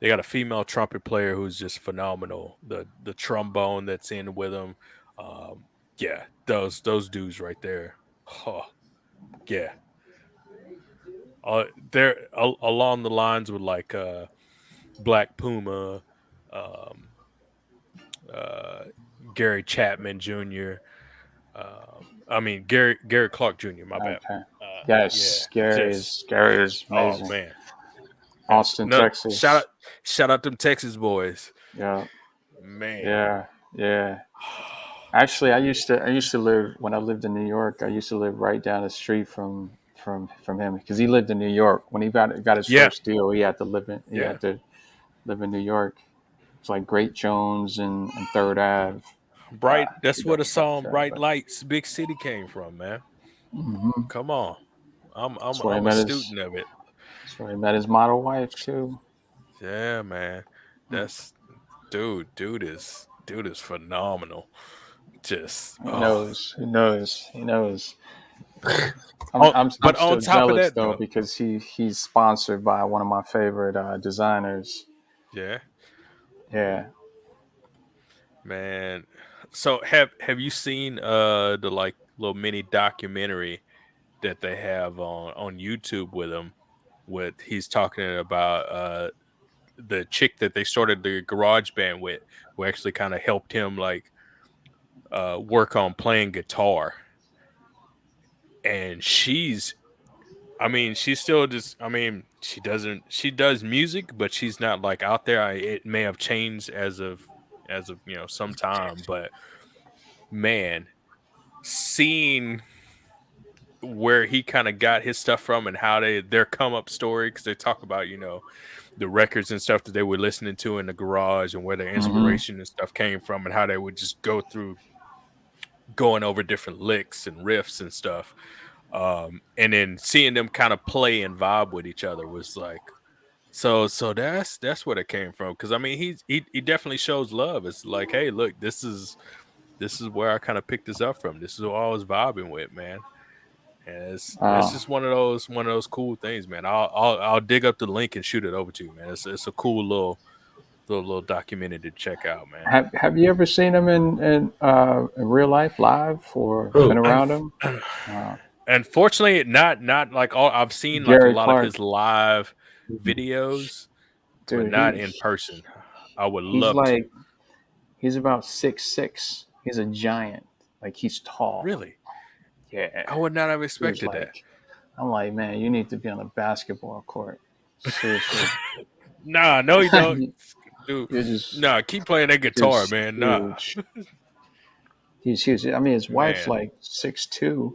They got a female trumpet player who's just phenomenal. The trombone that's in with them, um, yeah, those dudes right there. Oh, yeah, they're along the lines with like Black Puma, um, uh, Gary Chapman Jr. I mean Gary Clark Jr. My bad. Okay. Yeah, Yes, just Gary is oh amazing. man, that's Austin, no Texas. shout out them Texas boys, Yeah, man. yeah, yeah. Actually, I used to live when I lived in New York. I used to live right down the street from him because he lived in New York. When he got his Yeah, first deal, he yeah, had to live in New York. It's like Great Jones and Third Ave. bright. He That's where got the the fuck song out, "Bright but Lights, Big City" came from, man. hmm Come on, that's where he I'm a met his. student of it. That's where he met his model wife too. Yeah, man. That's dude is phenomenal. Just He knows. He knows. He knows. I'm oh, I'm I'm but on still top of jealous that though though, because he's sponsored by one of my favorite designers. yeah, Yeah. man. So have you seen the like little mini documentary that they have on YouTube with him? With he's talking about the chick that they started the garage band with, who actually kind of helped him like work on playing guitar, and she's still just. I mean, she does music, but she's not like out there. It may have changed as of some time, but man, seeing where he kind of got his stuff from and how their come up story, because they talk about the records and stuff that they were listening to in the garage and where their Hmm. inspiration and stuff came from and how they would just go through going over different licks and riffs and stuff. And then seeing them kind of play and vibe with each other was like so that's where it came from. Because I mean he definitely shows love. It's like, hey, look, this is where I kind of picked this up from. This is what I was vibing with, man. And it's Oh, just one of those cool things, man. I'll dig up the link and shoot it over to you, man. It's a cool little documentary to check out, man. have you ever seen him in real life, live, or been Who? around Unf- him? Uh, Unfortunately, not like all. I've seen like a Gary lot of Clark, his live videos, but dude. not in person. I would He's love to. like he's about 6'6". He's a giant. Like he's tall. Really, Yeah. I would not have He was expected that. like, I'm like, man, you need to be on a basketball court. Seriously. Nah, no, you don't, You- dude. You're just Nah, keep playing that guitar, just man. Nah, huge. He's huge. I mean, his wife's man. like 6'2".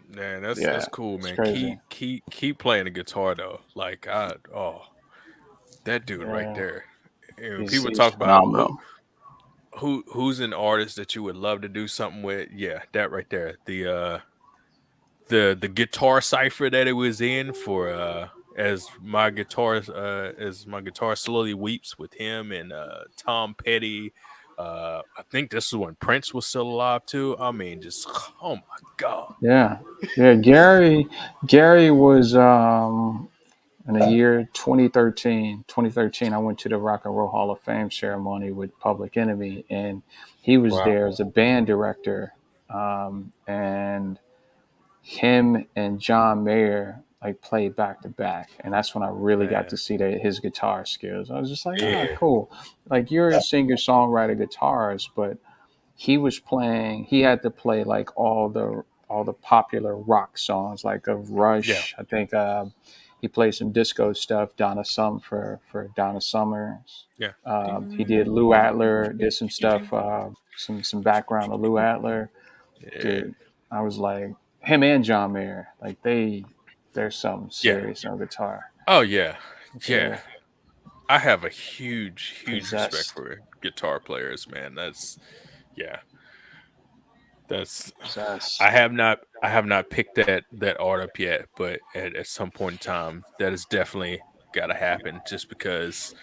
Man, that's Yeah, cool, it's man. crazy. Keep playing the guitar though. Like that dude right Yeah, there. And when people he's talk about who phenomenal. who's an artist that you would love to do something with, yeah, that right there. The guitar cipher that it was in for as my guitar slowly weeps with him and Tom Petty. I think this is when Prince was still alive too. I mean, just oh my god. Yeah, yeah. Gary was in the year 2013. 2013, I went to the Rock and Roll Hall of Fame ceremony with Public Enemy, and he was Wow. there as a band director. And him and John Mayer like played back to back, and that's when I really got Man. to see his guitar skills. I was just like, ah, Yeah. cool. Like you're a singer songwriter guitarist, but he was playing. He had to play like all the popular rock songs, like of Yeah. Rush. I think he played some disco stuff. For Donna Summers. Yeah. He did Lou Adler. Did some stuff. Some background of Lou Adler. Yeah. Dude, I was like him and John Mayer. Like there's something Yeah. serious on guitar. Oh yeah. Yeah. They're I have a huge respect possessed. for guitar players, man. Yeah. That's Possessed. I have not picked that art up yet, but at some point in time that is definitely gotta happen just because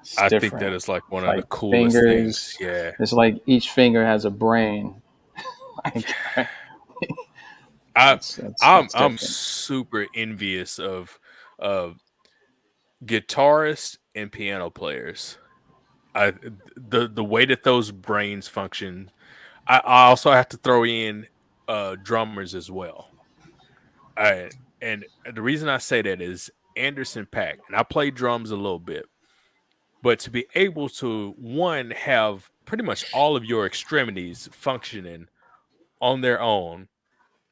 It's I think that different. is like one It's of the like coolest things. fingers. Yeah. It's like each finger has a brain. Like Yeah. I that's I'm different. super envious of guitarists and piano players. I the way that those brains function. I also have to throw in drummers as well. I and the reason I say that is Anderson Paak, and I play drums a little bit, but to be able to one have pretty much all of your extremities functioning on their own,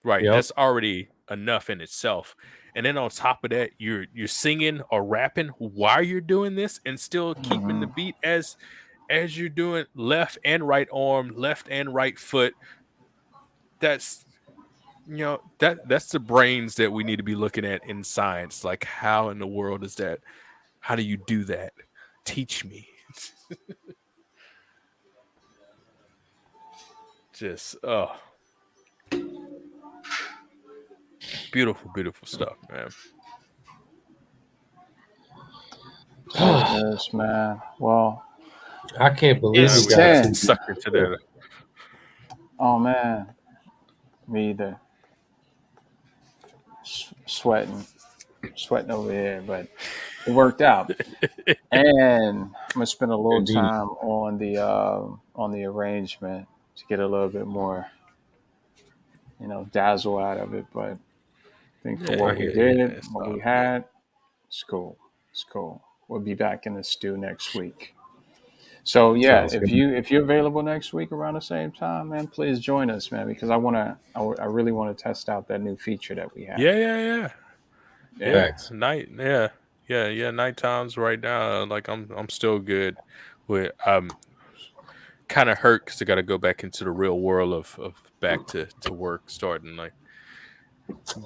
right? Yep. That's already enough in itself. And then on top of that, you're singing or rapping while you're doing this and still keeping the Mhm. beat as you're doing left and right arm, left and right foot. That's that's the brains that we need to be looking at in science. Like, how in the world is that? How do you do that? Teach me. Just beautiful, beautiful stuff, man. Goodness, man. Well, I can't believe Yeah, we it's we got got to. 10. sucker to that. Oh, man. Me either. Sweating over here, but it worked out. And I'm gonna spend a little Indeed. time on the arrangement to get a little bit more, dazzle out of it. But I think for Yeah, I what we hear you. did, it's what all we good. had, it's cool. It's cool. We'll be back in the stew next week. So yeah, Sounds if good. you're available next week around the same time, man, please join us, man, because I really want to test out that new feature that we have. Yeah. Yeah. Yeah, Facts. night. Yeah. Night times right now. Like I'm still good. With kind of hurt because I got to go back into the real world of back to work, starting like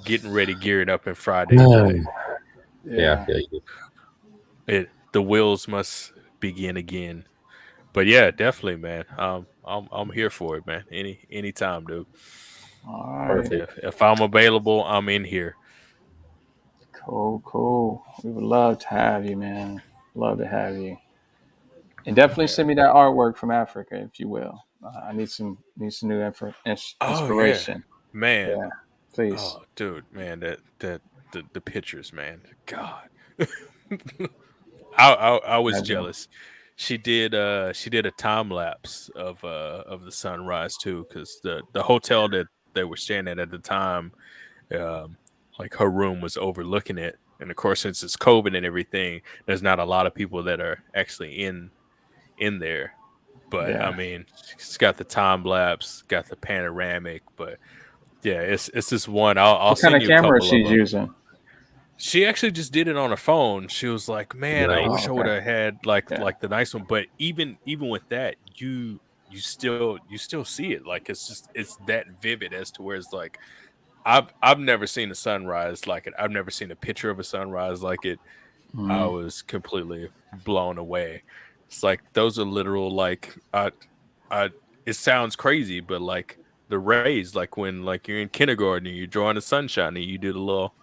getting ready, gearing up in Friday. But Yeah, I Yeah. feel you. the wheels must begin again. But yeah, definitely, man. I'm here for it, man. Anytime, dude. All right. Perfect. If I'm available, I'm in here. Cool, cool. We would love to have you, man. Love to have you. And definitely Yeah. send me that artwork from Africa, if you will. I need some new Oh yeah, inspiration. man. Yeah, please. Oh, dude, man. That the pictures, man. God. I was Imagine. jealous. She did a time lapse of the sunrise too, because the hotel that they were staying at the time, um, like her room was overlooking it, and of course since it's COVID and everything, there's not a lot of people that are actually in there. But I Yeah. mean, it's got the time lapse, got the panoramic, but yeah, it's this one. I'll What kind send of you a camera couple of she's them. using? She actually just did it on her phone. She was like, "Man, I Oh, wish Nice. I would okay. have had Yeah. like the nice one." But even with that, you still see it. Like it's that vivid as to where it's like I've never seen a sunrise like it. I've never seen a picture of a sunrise like it. I Mm. was completely blown away. It's like those are literal like I it sounds crazy, but like the rays, like when like you're in kindergarten and you're drawing the sunshine and you do the little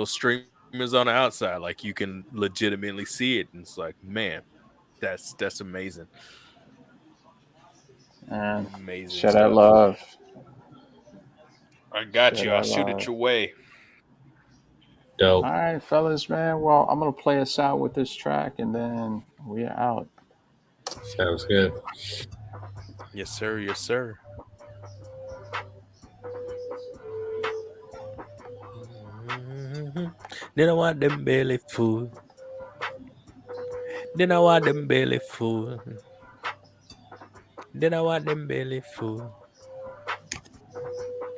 streamers on the outside, like you can legitimately see it, and it's like, man, that's amazing, And amazing share that stuff. love. I got Share you. I'll that shoot it love. your way. All Dope. right, fellas, man. Well, I'm gonna play us out with this track, and then we are out. Sounds good. Yes, sir. Yes, sir. Then I want them belly full. Then I want them belly full. Then I want them belly full.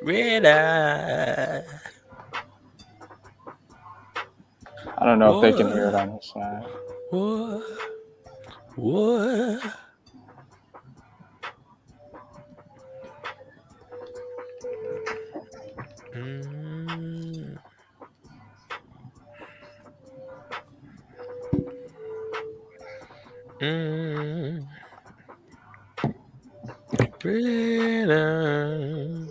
Red eye. I don't know if they can hear it Whoa, on this side. whoa, whoa. Mm, mm, red eye.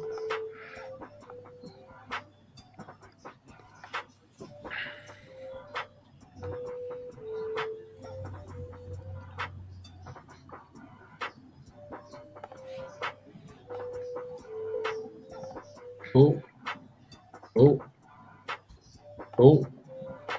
Cool.